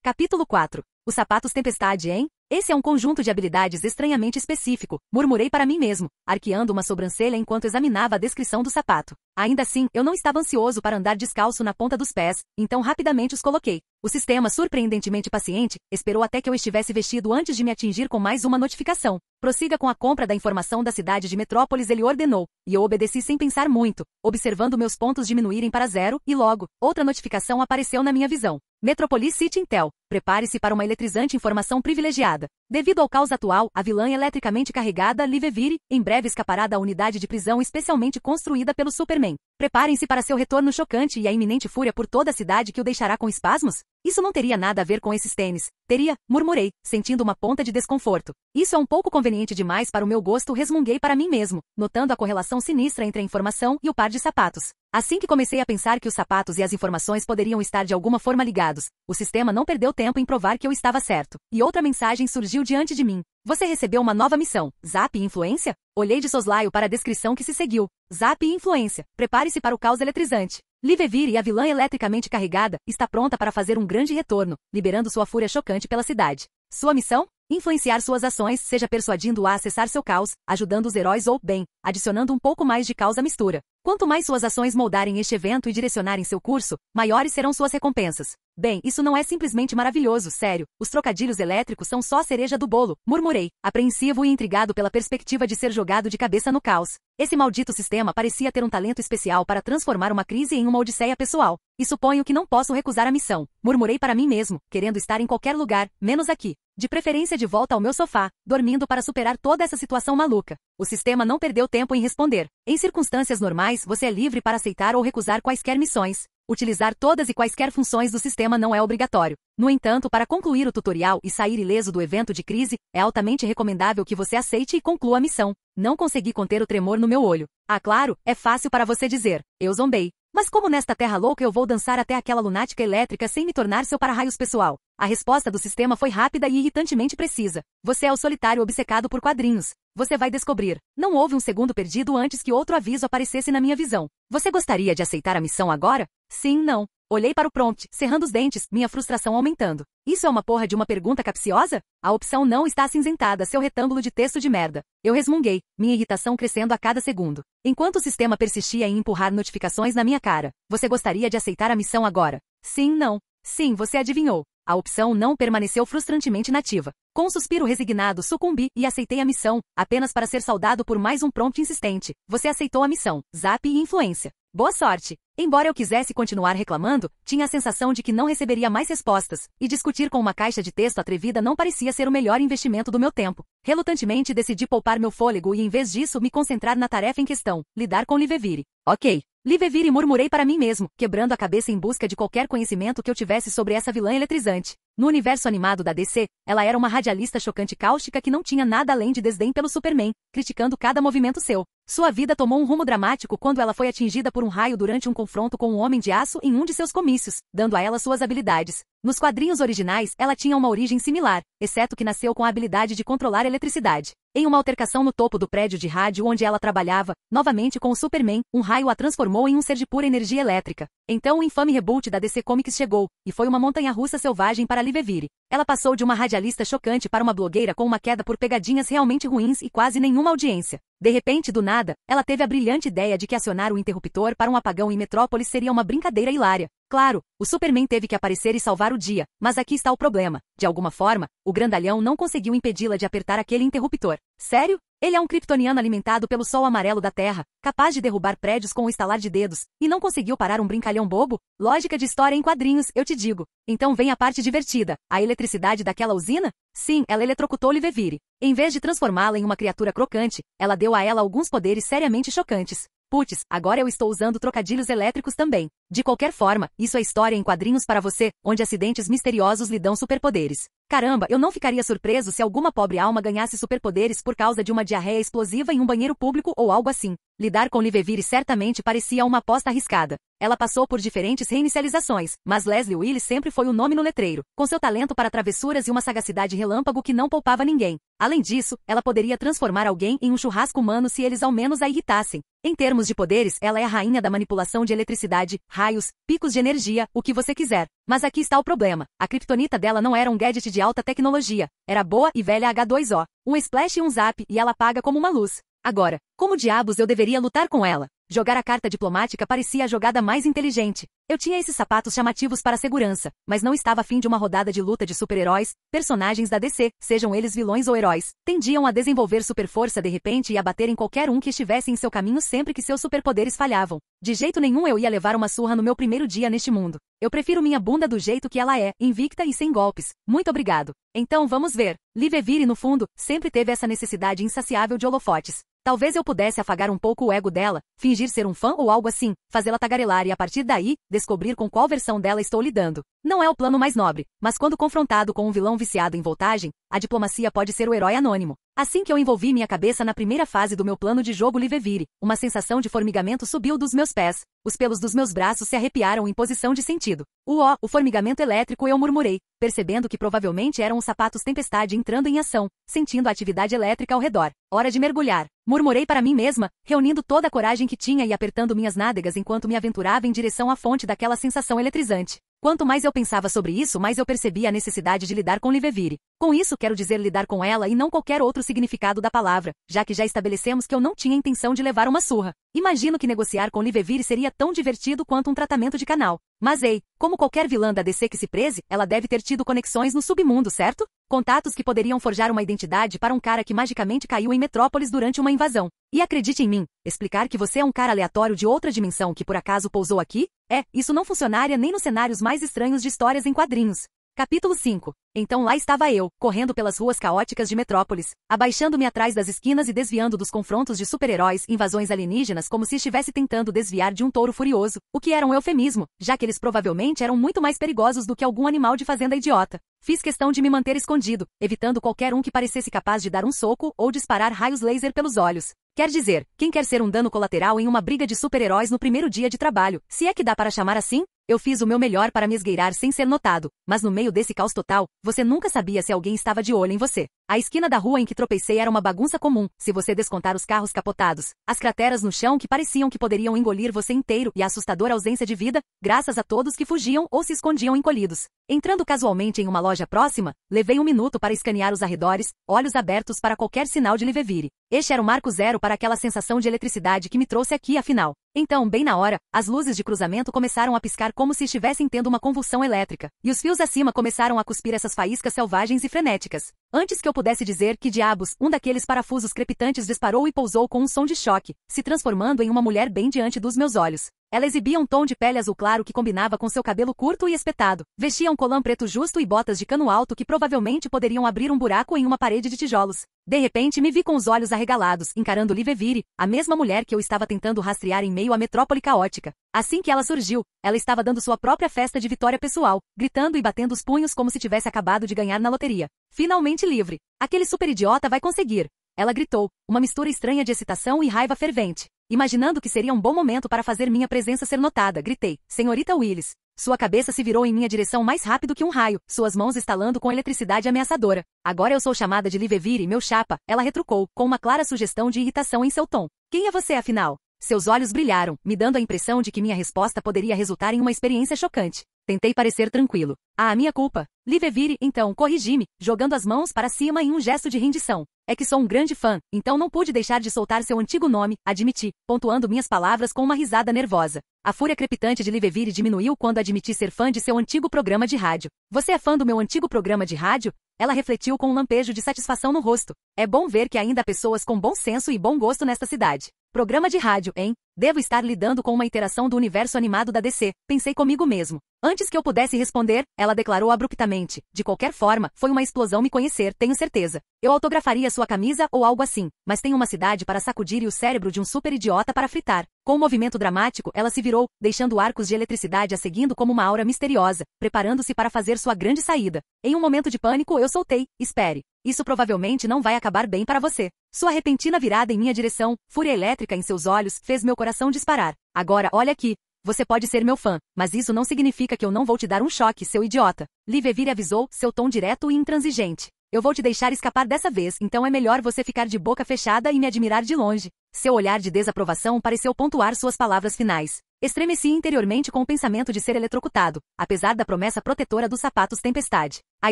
Capítulo 4. Os sapatos Tempestade, hein? Esse é um conjunto de habilidades estranhamente específico, murmurei para mim mesmo, arqueando uma sobrancelha enquanto examinava a descrição do sapato. Ainda assim, eu não estava ansioso para andar descalço na ponta dos pés, então rapidamente os coloquei. O sistema, surpreendentemente paciente, esperou até que eu estivesse vestido antes de me atingir com mais uma notificação. Prossiga com a compra da informação da cidade de Metrópolis, ele ordenou, e eu obedeci sem pensar muito, observando meus pontos diminuírem para 0, e logo, outra notificação apareceu na minha visão. Metropolis City Intel. Prepare-se para uma eletrizante informação privilegiada. Devido ao caos atual, a vilã eletricamente carregada Livevire, em breve escapará da unidade de prisão especialmente construída pelo Superman. Preparem-se para seu retorno chocante e a iminente fúria por toda a cidade que o deixará com espasmos? Isso não teria nada a ver com esses tênis. Teria, murmurei, sentindo uma ponta de desconforto. Isso é um pouco conveniente demais para o meu gosto, resmunguei para mim mesmo, notando a correlação sinistra entre a informação e o par de sapatos. Assim que comecei a pensar que os sapatos e as informações poderiam estar de alguma forma ligados, o sistema não perdeu tempo em provar que eu estava certo. E outra mensagem surgiu diante de mim. Você recebeu uma nova missão. Zap e influência? Olhei de soslaio para a descrição que se seguiu. Zap e influência. Prepare-se para o caos eletrizante. Livevire, a vilã eletricamente carregada, está pronta para fazer um grande retorno, liberando sua fúria chocante pela cidade. Sua missão? Influenciar suas ações, seja persuadindo-a a acessar seu caos, ajudando os heróis ou, bem, adicionando um pouco mais de caos à mistura. Quanto mais suas ações moldarem este evento e direcionarem seu curso, maiores serão suas recompensas. Bem, isso não é simplesmente maravilhoso, sério. Os trocadilhos elétricos são só a cereja do bolo, murmurei, apreensivo e intrigado pela perspectiva de ser jogado de cabeça no caos. Esse maldito sistema parecia ter um talento especial para transformar uma crise em uma odisseia pessoal. E suponho que não posso recusar a missão. Murmurei para mim mesmo, querendo estar em qualquer lugar, menos aqui. De preferência de volta ao meu sofá, dormindo para superar toda essa situação maluca. O sistema não perdeu tempo em responder. Em circunstâncias normais, você é livre para aceitar ou recusar quaisquer missões. Utilizar todas e quaisquer funções do sistema não é obrigatório. No entanto, para concluir o tutorial e sair ileso do evento de crise, é altamente recomendável que você aceite e conclua a missão. Não consegui conter o tremor no meu olho. Claro, é fácil para você dizer. Eu zombei. Mas como nesta terra louca eu vou dançar até aquela lunática elétrica sem me tornar seu para-raios pessoal? A resposta do sistema foi rápida e irritantemente precisa. Você é o solitário obcecado por quadrinhos. Você vai descobrir. Não houve um segundo perdido antes que outro aviso aparecesse na minha visão. Você gostaria de aceitar a missão agora? Sim, não. Olhei para o prompt, cerrando os dentes, minha frustração aumentando. Isso é uma porra de uma pergunta capciosa? A opção não está acinzentada, seu retângulo de texto de merda. Eu resmunguei, minha irritação crescendo a cada segundo. Enquanto o sistema persistia em empurrar notificações na minha cara. Você gostaria de aceitar a missão agora? Sim, não. Sim, você adivinhou. A opção não permaneceu frustrantemente nativa. Com um suspiro resignado, sucumbi e aceitei a missão, apenas para ser saudado por mais um prompt insistente. Você aceitou a missão. Zap e influência. Boa sorte! Embora eu quisesse continuar reclamando, tinha a sensação de que não receberia mais respostas, e discutir com uma caixa de texto atrevida não parecia ser o melhor investimento do meu tempo. Relutantemente decidi poupar meu fôlego e em vez disso me concentrar na tarefa em questão, lidar com Livevire. Ok. Livevire murmurei para mim mesmo, quebrando a cabeça em busca de qualquer conhecimento que eu tivesse sobre essa vilã eletrizante. No universo animado da DC, ela era uma radialista chocante cáustica que não tinha nada além de desdém pelo Superman, criticando cada movimento seu. Sua vida tomou um rumo dramático quando ela foi atingida por um raio durante um confronto com um Homem de Aço em um de seus comícios, dando a ela suas habilidades. Nos quadrinhos originais, ela tinha uma origem similar, exceto que nasceu com a habilidade de controlar eletricidade. Em uma altercação no topo do prédio de rádio onde ela trabalhava, novamente com o Superman, um raio a transformou em um ser de pura energia elétrica. Então o infame reboot da DC Comics chegou, e foi uma montanha-russa selvagem para Livevire. Ela passou de uma radialista chocante para uma blogueira com uma queda por pegadinhas realmente ruins e quase nenhuma audiência. De repente, do nada, ela teve a brilhante ideia de que acionar o interruptor para um apagão em Metrópolis seria uma brincadeira hilária. Claro, o Superman teve que aparecer e salvar o dia, mas aqui está o problema. De alguma forma, o grandalhão não conseguiu impedi-la de apertar aquele interruptor. Sério? Ele é um kryptoniano alimentado pelo sol amarelo da Terra, capaz de derrubar prédios com o estalar de dedos, e não conseguiu parar um brincalhão bobo? Lógica de história em quadrinhos, eu te digo. Então vem a parte divertida. A eletricidade daquela usina? Sim, ela eletrocutou Livevire. Em vez de transformá-la em uma criatura crocante, ela deu a ela alguns poderes seriamente chocantes. Putz, agora eu estou usando trocadilhos elétricos também. De qualquer forma, isso é história em quadrinhos para você, onde acidentes misteriosos lhe dão superpoderes. Caramba, eu não ficaria surpreso se alguma pobre alma ganhasse superpoderes por causa de uma diarreia explosiva em um banheiro público ou algo assim. Lidar com Livevire certamente parecia uma aposta arriscada. Ela passou por diferentes reinicializações, mas Leslie Willis sempre foi o nome no letreiro, com seu talento para travessuras e uma sagacidade relâmpago que não poupava ninguém. Além disso, ela poderia transformar alguém em um churrasco humano se eles ao menos a irritassem. Em termos de poderes, ela é a rainha da manipulação de eletricidade, raios, picos de energia, o que você quiser. Mas aqui está o problema. A criptonita dela não era um gadget de alta tecnologia. Era boa e velha H2O. Um splash e um zap e ela apaga como uma luz. Agora, como diabos eu deveria lutar com ela? Jogar a carta diplomática parecia a jogada mais inteligente. Eu tinha esses sapatos chamativos para segurança, mas não estava afim de uma rodada de luta de super-heróis. Personagens da DC, sejam eles vilões ou heróis, tendiam a desenvolver super-força de repente e a bater em qualquer um que estivesse em seu caminho sempre que seus superpoderes falhavam. De jeito nenhum eu ia levar uma surra no meu primeiro dia neste mundo. Eu prefiro minha bunda do jeito que ela é, invicta e sem golpes. Muito obrigado. Então vamos ver. Livevire, no fundo, sempre teve essa necessidade insaciável de holofotes. Talvez eu pudesse afagar um pouco o ego dela, fingir ser um fã ou algo assim, fazê-la tagarelar e a partir daí, descobrir com qual versão dela estou lidando. Não é o plano mais nobre, mas quando confrontado com um vilão viciado em voltagem, a diplomacia pode ser o herói anônimo. Assim que eu envolvi minha cabeça na primeira fase do meu plano de jogo Livevire, uma sensação de formigamento subiu dos meus pés. Os pelos dos meus braços se arrepiaram em posição de sentido. O formigamento elétrico, eu murmurei, percebendo que provavelmente eram os sapatos tempestade entrando em ação, sentindo a atividade elétrica ao redor. Hora de mergulhar. Murmurei para mim mesma, reunindo toda a coragem que tinha e apertando minhas nádegas enquanto me aventurava em direção à fonte daquela sensação eletrizante. Quanto mais eu pensava sobre isso, mais eu percebia a necessidade de lidar com Livevire. Com isso quero dizer lidar com ela e não qualquer outro significado da palavra, já que já estabelecemos que eu não tinha intenção de levar uma surra. Imagino que negociar com Livevire seria tão divertido quanto um tratamento de canal. Mas ei, como qualquer vilã da DC que se preze, ela deve ter tido conexões no submundo, certo? Contatos que poderiam forjar uma identidade para um cara que magicamente caiu em Metrópolis durante uma invasão. E acredite em mim, explicar que você é um cara aleatório de outra dimensão que por acaso pousou aqui? Isso não funcionaria nem nos cenários mais estranhos de histórias em quadrinhos. Capítulo 5. Então lá estava eu, correndo pelas ruas caóticas de Metrópolis, abaixando-me atrás das esquinas e desviando dos confrontos de super-heróis e invasões alienígenas como se estivesse tentando desviar de um touro furioso, o que era um eufemismo, já que eles provavelmente eram muito mais perigosos do que algum animal de fazenda idiota. Fiz questão de me manter escondido, evitando qualquer um que parecesse capaz de dar um soco ou disparar raios laser pelos olhos. Quer dizer, quem quer ser um dano colateral em uma briga de super-heróis no primeiro dia de trabalho, se é que dá para chamar assim? Eu fiz o meu melhor para me esgueirar sem ser notado, mas no meio desse caos total, você nunca sabia se alguém estava de olho em você. A esquina da rua em que tropecei era uma bagunça comum, se você descontar os carros capotados, as crateras no chão que pareciam que poderiam engolir você inteiro e a assustadora ausência de vida, graças a todos que fugiam ou se escondiam encolhidos. Entrando casualmente em uma loja próxima, levei um minuto para escanear os arredores, olhos abertos para qualquer sinal de Livevire. Este era o marco zero para aquela sensação de eletricidade que me trouxe aqui afinal. Então, bem na hora, as luzes de cruzamento começaram a piscar como se estivessem tendo uma convulsão elétrica, e os fios acima começaram a cuspir essas faíscas selvagens e frenéticas. Antes que eu pudesse dizer que diabos, um daqueles parafusos crepitantes disparou e pousou com um som de choque, se transformando em uma mulher bem diante dos meus olhos. Ela exibia um tom de pele azul claro que combinava com seu cabelo curto e espetado. Vestia um colã preto justo e botas de cano alto que provavelmente poderiam abrir um buraco em uma parede de tijolos. De repente me vi com os olhos arregalados, encarando Livevire, a mesma mulher que eu estava tentando rastrear em meio à metrópole caótica. Assim que ela surgiu, ela estava dando sua própria festa de vitória pessoal, gritando e batendo os punhos como se tivesse acabado de ganhar na loteria. Finalmente livre. Aquele super idiota vai conseguir. Ela gritou, uma mistura estranha de excitação e raiva fervente. Imaginando que seria um bom momento para fazer minha presença ser notada, gritei, Senhorita Willis. Sua cabeça se virou em minha direção mais rápido que um raio, suas mãos estalando com eletricidade ameaçadora. Agora eu sou chamada de Livevire, meu chapa, ela retrucou, com uma clara sugestão de irritação em seu tom. Quem é você, afinal? Seus olhos brilharam, me dando a impressão de que minha resposta poderia resultar em uma experiência chocante. Tentei parecer tranquilo. Ah, minha culpa. Livevire, então, corrigi-me, jogando as mãos para cima em um gesto de rendição. É que sou um grande fã, então não pude deixar de soltar seu antigo nome, admiti, pontuando minhas palavras com uma risada nervosa. A fúria crepitante de Livevire diminuiu quando admiti ser fã de seu antigo programa de rádio. Você é fã do meu antigo programa de rádio? Ela refletiu com um lampejo de satisfação no rosto. É bom ver que ainda há pessoas com bom senso e bom gosto nesta cidade. Programa de rádio, hein? Devo estar lidando com uma iteração do universo animado da DC, pensei comigo mesmo. Antes que eu pudesse responder, ela declarou abruptamente. De qualquer forma, foi uma explosão me conhecer, tenho certeza. Eu autografaria sua camisa ou algo assim, mas tenho uma cidade para sacudir e o cérebro de um super idiota para fritar. Com um movimento dramático, ela se virou, deixando arcos de eletricidade a seguindo como uma aura misteriosa, preparando-se para fazer sua grande saída. Em um momento de pânico, eu soltei, espere. Isso provavelmente não vai acabar bem para você. Sua repentina virada em minha direção, fúria elétrica em seus olhos, fez meu coração disparar. Agora, olha aqui. Você pode ser meu fã, mas isso não significa que eu não vou te dar um choque, seu idiota. Livevire avisou, seu tom direto e intransigente. Eu vou te deixar escapar dessa vez, então é melhor você ficar de boca fechada e me admirar de longe. Seu olhar de desaprovação pareceu pontuar suas palavras finais. Estremeci interiormente com o pensamento de ser eletrocutado, apesar da promessa protetora dos sapatos tempestade. A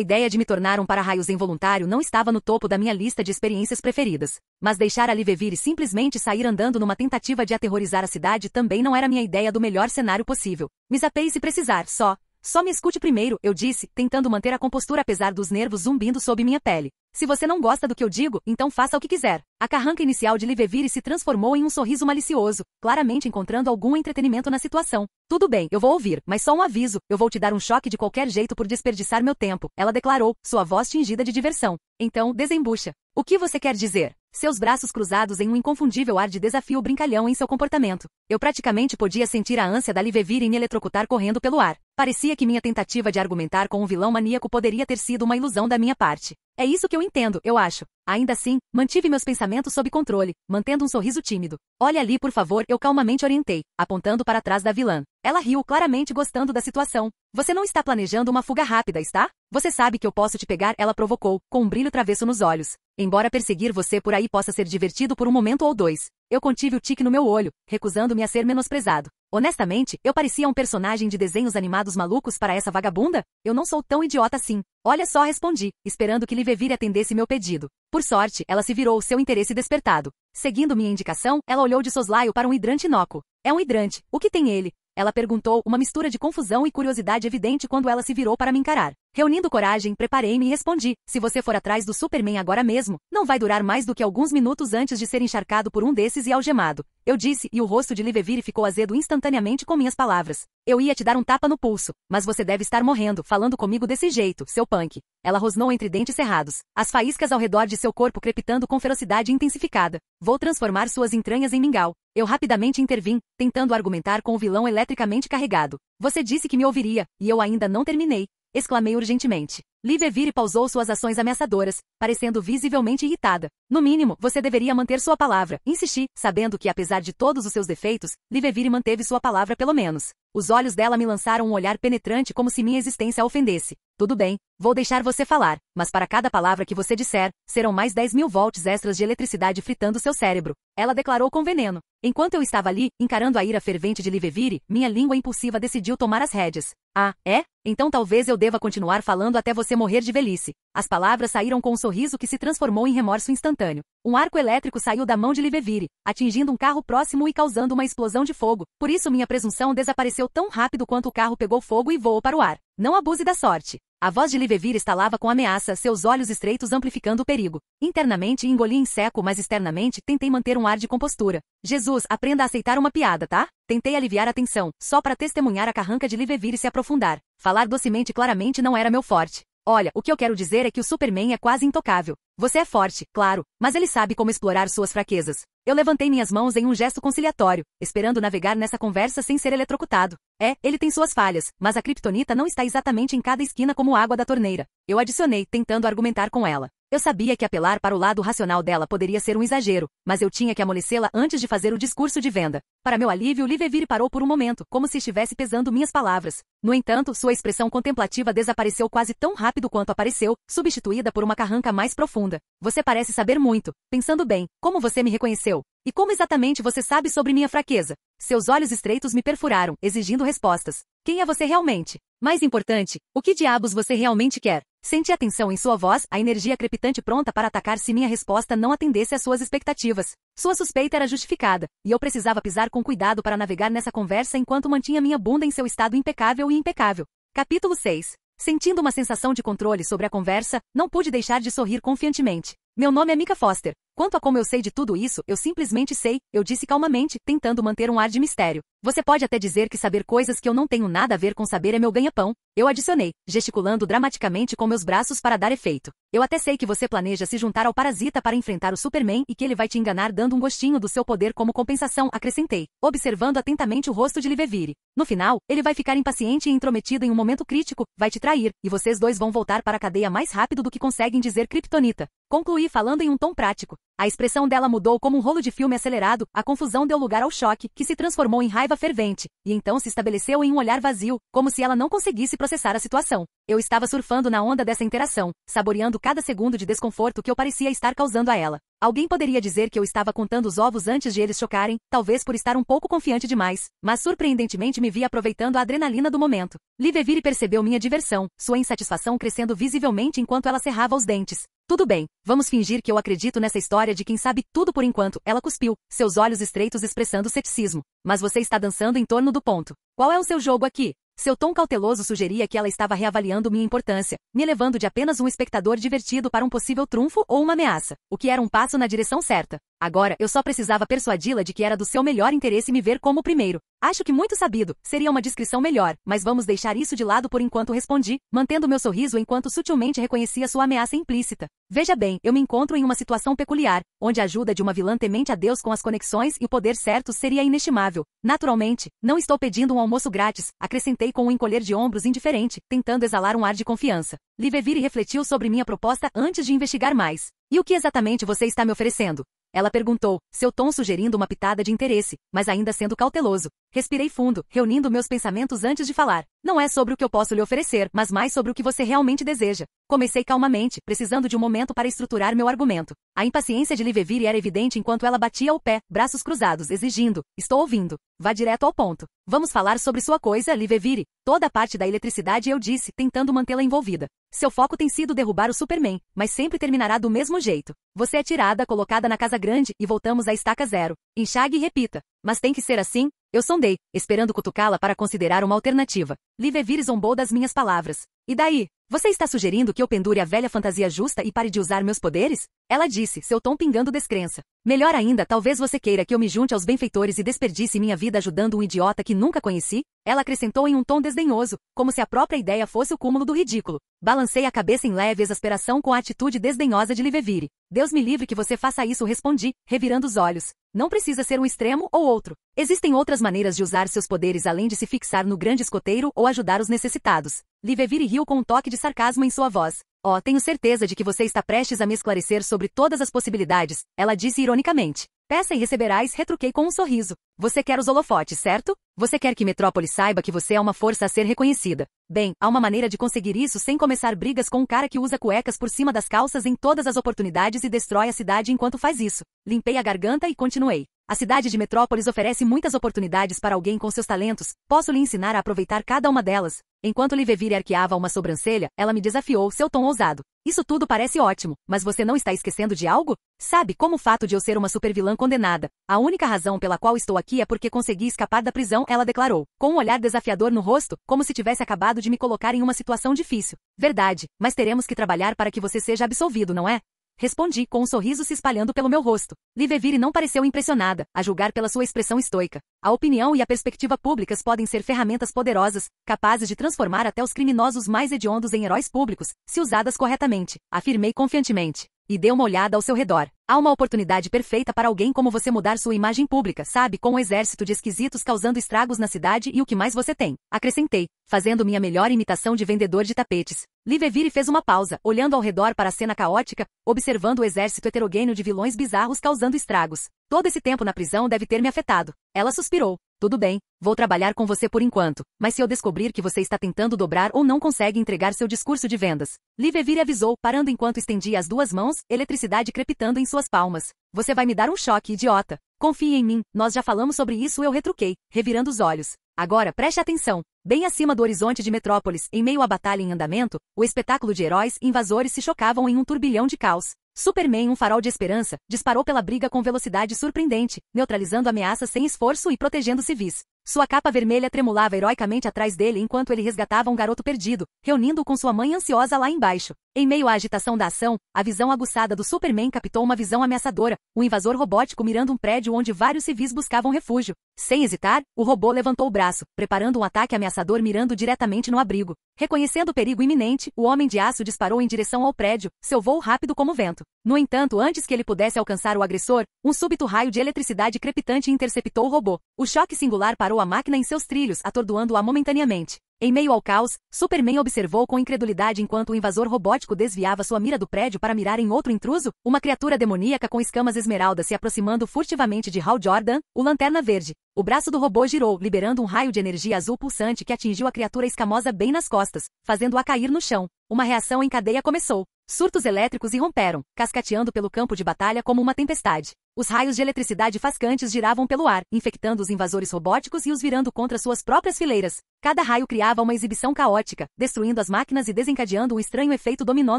ideia de me tornar um para-raios involuntário não estava no topo da minha lista de experiências preferidas. Mas deixar a Livevire simplesmente sair andando numa tentativa de aterrorizar a cidade também não era minha ideia do melhor cenário possível. Me zapeie se precisar, Só me escute primeiro, eu disse, tentando manter a compostura apesar dos nervos zumbindo sob minha pele. Se você não gosta do que eu digo, então faça o que quiser. A carranca inicial de Livevire se transformou em um sorriso malicioso, claramente encontrando algum entretenimento na situação. Tudo bem, eu vou ouvir, mas só um aviso, eu vou te dar um choque de qualquer jeito por desperdiçar meu tempo, ela declarou, sua voz tingida de diversão. Então, desembucha. O que você quer dizer? Seus braços cruzados em um inconfundível ar de desafio brincalhão em seu comportamento. Eu praticamente podia sentir a ânsia da Livevire em me eletrocutar correndo pelo ar. Parecia que minha tentativa de argumentar com um vilão maníaco poderia ter sido uma ilusão da minha parte. É isso que eu entendo, eu acho. Ainda assim, mantive meus pensamentos sob controle, mantendo um sorriso tímido. Olhe ali, por favor, eu calmamente orientei, apontando para trás da vilã. Ela riu, claramente gostando da situação. Você não está planejando uma fuga rápida, está? Você sabe que eu posso te pegar, ela provocou, com um brilho travesso nos olhos. Embora perseguir você por aí possa ser divertido por um momento ou dois. Eu contive o tique no meu olho, recusando-me a ser menosprezado. Honestamente, eu parecia um personagem de desenhos animados malucos para essa vagabunda? Eu não sou tão idiota assim. Olha só, respondi, esperando que Livevire atendesse meu pedido. Por sorte, ela se virou, seu interesse despertado. Seguindo minha indicação, ela olhou de soslaio para um hidrante inócuo. É um hidrante. O que tem ele? Ela perguntou, uma mistura de confusão e curiosidade evidente quando ela se virou para me encarar. Reunindo coragem, preparei-me e respondi, se você for atrás do Superman agora mesmo, não vai durar mais do que alguns minutos antes de ser encharcado por um desses e algemado. Eu disse, e o rosto de Livevire ficou azedo instantaneamente com minhas palavras. Eu ia te dar um tapa no pulso, mas você deve estar morrendo, falando comigo desse jeito, seu punk. Ela rosnou entre dentes cerrados, as faíscas ao redor de seu corpo crepitando com ferocidade intensificada. Vou transformar suas entranhas em mingau. Eu rapidamente intervim, tentando argumentar com o vilão eletricamente carregado. Você disse que me ouviria, e eu ainda não terminei, exclamei urgentemente. Livevire pausou suas ações ameaçadoras, parecendo visivelmente irritada. No mínimo, você deveria manter sua palavra. Insisti, sabendo que apesar de todos os seus defeitos, Livevire manteve sua palavra pelo menos. Os olhos dela me lançaram um olhar penetrante como se minha existência a ofendesse. Tudo bem, vou deixar você falar, mas para cada palavra que você disser, serão mais 10.000 volts extras de eletricidade fritando seu cérebro. Ela declarou com veneno. Enquanto eu estava ali, encarando a ira fervente de Livevire, minha língua impulsiva decidiu tomar as rédeas. Ah, é? Então talvez eu deva continuar falando até você morrer de velhice. As palavras saíram com um sorriso que se transformou em remorso instantâneo. Um arco elétrico saiu da mão de Livevire, atingindo um carro próximo e causando uma explosão de fogo. Por isso minha presunção desapareceu tão rápido quanto o carro pegou fogo e voou para o ar. Não abuse da sorte. A voz de Livevire estalava com ameaça, seus olhos estreitos amplificando o perigo. Internamente engoli em seco, mas externamente tentei manter um ar de compostura. Jesus, aprenda a aceitar uma piada, tá? Tentei aliviar a tensão, só para testemunhar a carranca de Livevire se aprofundar. Falar docemente claramente não era meu forte. Olha, o que eu quero dizer é que o Superman é quase intocável. Você é forte, claro, mas ele sabe como explorar suas fraquezas. Eu levantei minhas mãos em um gesto conciliatório, esperando navegar nessa conversa sem ser eletrocutado. Ele tem suas falhas, mas a Kryptonita não está exatamente em cada esquina como água da torneira. Eu adicionei, tentando argumentar com ela. Eu sabia que apelar para o lado racional dela poderia ser um exagero, mas eu tinha que amolecê-la antes de fazer o discurso de venda. Para meu alívio, Livevire parou por um momento, como se estivesse pesando minhas palavras. No entanto, sua expressão contemplativa desapareceu quase tão rápido quanto apareceu, substituída por uma carranca mais profunda. Você parece saber muito. Pensando bem, como você me reconheceu? E como exatamente você sabe sobre minha fraqueza? Seus olhos estreitos me perfuraram, exigindo respostas. Quem é você realmente? Mais importante, o que diabos você realmente quer? Senti a tensão em sua voz, a energia crepitante pronta para atacar se minha resposta não atendesse às suas expectativas. Sua suspeita era justificada, e eu precisava pisar com cuidado para navegar nessa conversa enquanto mantinha minha bunda em seu estado impecável e impecável. Capítulo 6. Sentindo uma sensação de controle sobre a conversa, não pude deixar de sorrir confiantemente. Meu nome é Mika Foster. Quanto a como eu sei de tudo isso, eu simplesmente sei, eu disse calmamente, tentando manter um ar de mistério. Você pode até dizer que saber coisas que eu não tenho nada a ver com saber é meu ganha-pão. Eu adicionei, gesticulando dramaticamente com meus braços para dar efeito. Eu até sei que você planeja se juntar ao Parasita para enfrentar o Superman e que ele vai te enganar dando um gostinho do seu poder como compensação, acrescentei, observando atentamente o rosto de Livevire. No final, ele vai ficar impaciente e intrometido em um momento crítico, vai te trair, e vocês dois vão voltar para a cadeia mais rápido do que conseguem dizer Kryptonita. Concluí falando em um tom prático. A expressão dela mudou como um rolo de filme acelerado, a confusão deu lugar ao choque, que se transformou em raiva fervente, e então se estabeleceu em um olhar vazio, como se ela não conseguisse processar a situação. Eu estava surfando na onda dessa interação, saboreando cada segundo de desconforto que eu parecia estar causando a ela. Alguém poderia dizer que eu estava contando os ovos antes de eles chocarem, talvez por estar um pouco confiante demais, mas surpreendentemente me vi aproveitando a adrenalina do momento. Livevire percebeu minha diversão, sua insatisfação crescendo visivelmente enquanto ela cerrava os dentes. Tudo bem, vamos fingir que eu acredito nessa história de quem sabe tudo por enquanto, ela cuspiu, seus olhos estreitos expressando ceticismo. Mas você está dançando em torno do ponto. Qual é o seu jogo aqui? Seu tom cauteloso sugeria que ela estava reavaliando minha importância, me elevando de apenas um espectador divertido para um possível trunfo ou uma ameaça, o que era um passo na direção certa. Agora, eu só precisava persuadi-la de que era do seu melhor interesse me ver como o primeiro. Acho que muito sabido, seria uma descrição melhor, mas vamos deixar isso de lado por enquanto respondi, mantendo meu sorriso enquanto sutilmente reconhecia sua ameaça implícita. Veja bem, eu me encontro em uma situação peculiar, onde a ajuda de uma vilã temente a Deus com as conexões e o poder certos seria inestimável. Naturalmente, não estou pedindo um almoço grátis, acrescentei com um encolher de ombros indiferente, tentando exalar um ar de confiança. Livevire refletiu sobre minha proposta antes de investigar mais. E o que exatamente você está me oferecendo? Ela perguntou, seu tom sugerindo uma pitada de interesse, mas ainda sendo cauteloso. Respirei fundo, reunindo meus pensamentos antes de falar. Não é sobre o que eu posso lhe oferecer, mas mais sobre o que você realmente deseja. Comecei calmamente, precisando de um momento para estruturar meu argumento. A impaciência de Livevire era evidente enquanto ela batia o pé, braços cruzados, exigindo, estou ouvindo. Vá direto ao ponto. Vamos falar sobre sua coisa, Livevire. Toda a parte da eletricidade eu disse, tentando mantê-la envolvida. Seu foco tem sido derrubar o Superman, mas sempre terminará do mesmo jeito. Você é tirada, colocada na casa grande, e voltamos à estaca zero. Enxague e repita. Mas tem que ser assim? Eu sondei, esperando cutucá-la para considerar uma alternativa. Livevire zombou das minhas palavras. E daí? Você está sugerindo que eu pendure a velha fantasia justa e pare de usar meus poderes? Ela disse, seu tom pingando descrença. Melhor ainda, talvez você queira que eu me junte aos benfeitores e desperdice minha vida ajudando um idiota que nunca conheci? Ela acrescentou em um tom desdenhoso, como se a própria ideia fosse o cúmulo do ridículo. Balancei a cabeça em leve exasperação com a atitude desdenhosa de Livevire. Deus me livre que você faça isso, respondi, revirando os olhos. Não precisa ser um extremo ou outro. Existem outras maneiras de usar seus poderes além de se fixar no grande escoteiro ou ajudar os necessitados. Livevire riu com um toque de sarcasmo em sua voz. Oh, tenho certeza de que você está prestes a me esclarecer sobre todas as possibilidades, ela disse ironicamente. Peça e receberás, retruquei com um sorriso. Você quer os holofotes, certo? Você quer que Metrópolis saiba que você é uma força a ser reconhecida. Bem, há uma maneira de conseguir isso sem começar brigas com um cara que usa cuecas por cima das calças em todas as oportunidades e destrói a cidade enquanto faz isso. Limpei a garganta e continuei. A cidade de Metrópolis oferece muitas oportunidades para alguém com seus talentos. Posso lhe ensinar a aproveitar cada uma delas. Enquanto Livevire arqueava uma sobrancelha, ela me desafiou, seu tom ousado. Isso tudo parece ótimo, mas você não está esquecendo de algo? Sabe, como o fato de eu ser uma supervilã condenada. A única razão pela qual estou aqui é porque consegui escapar da prisão, ela declarou, com um olhar desafiador no rosto, como se tivesse acabado de me colocar em uma situação difícil. Verdade, mas teremos que trabalhar para que você seja absolvido, não é? Respondi, com um sorriso se espalhando pelo meu rosto. Livevire não pareceu impressionada, a julgar pela sua expressão estoica. A opinião e a perspectiva públicas podem ser ferramentas poderosas, capazes de transformar até os criminosos mais hediondos em heróis públicos, se usadas corretamente, afirmei confiantemente. E deu uma olhada ao seu redor. Há uma oportunidade perfeita para alguém como você mudar sua imagem pública, sabe, com um exército de esquisitos causando estragos na cidade e o que mais você tem. Acrescentei, fazendo minha melhor imitação de vendedor de tapetes. Livevire fez uma pausa, olhando ao redor para a cena caótica, observando o exército heterogêneo de vilões bizarros causando estragos. Todo esse tempo na prisão deve ter me afetado. Ela suspirou. Tudo bem, vou trabalhar com você por enquanto, mas se eu descobrir que você está tentando dobrar ou não consegue entregar seu discurso de vendas. Livevire avisou, parando enquanto estendia as duas mãos, eletricidade crepitando em suas palmas. Você vai me dar um choque, idiota. Confie em mim, nós já falamos sobre isso, eu retruquei, revirando os olhos. Agora, preste atenção. Bem acima do horizonte de Metrópolis, em meio à batalha em andamento, o espetáculo de heróis e invasores se chocavam em um turbilhão de caos. Superman, um farol de esperança, disparou pela briga com velocidade surpreendente, neutralizando ameaças sem esforço e protegendo civis. Sua capa vermelha tremulava heroicamente atrás dele enquanto ele resgatava um garoto perdido, reunindo-o com sua mãe ansiosa lá embaixo. Em meio à agitação da ação, a visão aguçada do Superman captou uma visão ameaçadora, um invasor robótico mirando um prédio onde vários civis buscavam refúgio. Sem hesitar, o robô levantou o braço, preparando um ataque ameaçador mirando diretamente no abrigo. Reconhecendo o perigo iminente, o Homem de Aço disparou em direção ao prédio, seu voo rápido como o vento. No entanto, antes que ele pudesse alcançar o agressor, um súbito raio de eletricidade crepitante interceptou o robô. O choque singular parou a máquina em seus trilhos, atordoando-a momentaneamente. Em meio ao caos, Superman observou com incredulidade enquanto o invasor robótico desviava sua mira do prédio para mirar em outro intruso, uma criatura demoníaca com escamas esmeraldas se aproximando furtivamente de Hal Jordan, o Lanterna Verde. O braço do robô girou, liberando um raio de energia azul pulsante que atingiu a criatura escamosa bem nas costas, fazendo-a cair no chão. Uma reação em cadeia começou. Surtos elétricos irromperam, cascateando pelo campo de batalha como uma tempestade. Os raios de eletricidade fascantes giravam pelo ar, infectando os invasores robóticos e os virando contra suas próprias fileiras. Cada raio criava uma exibição caótica, destruindo as máquinas e desencadeando um estranho efeito dominó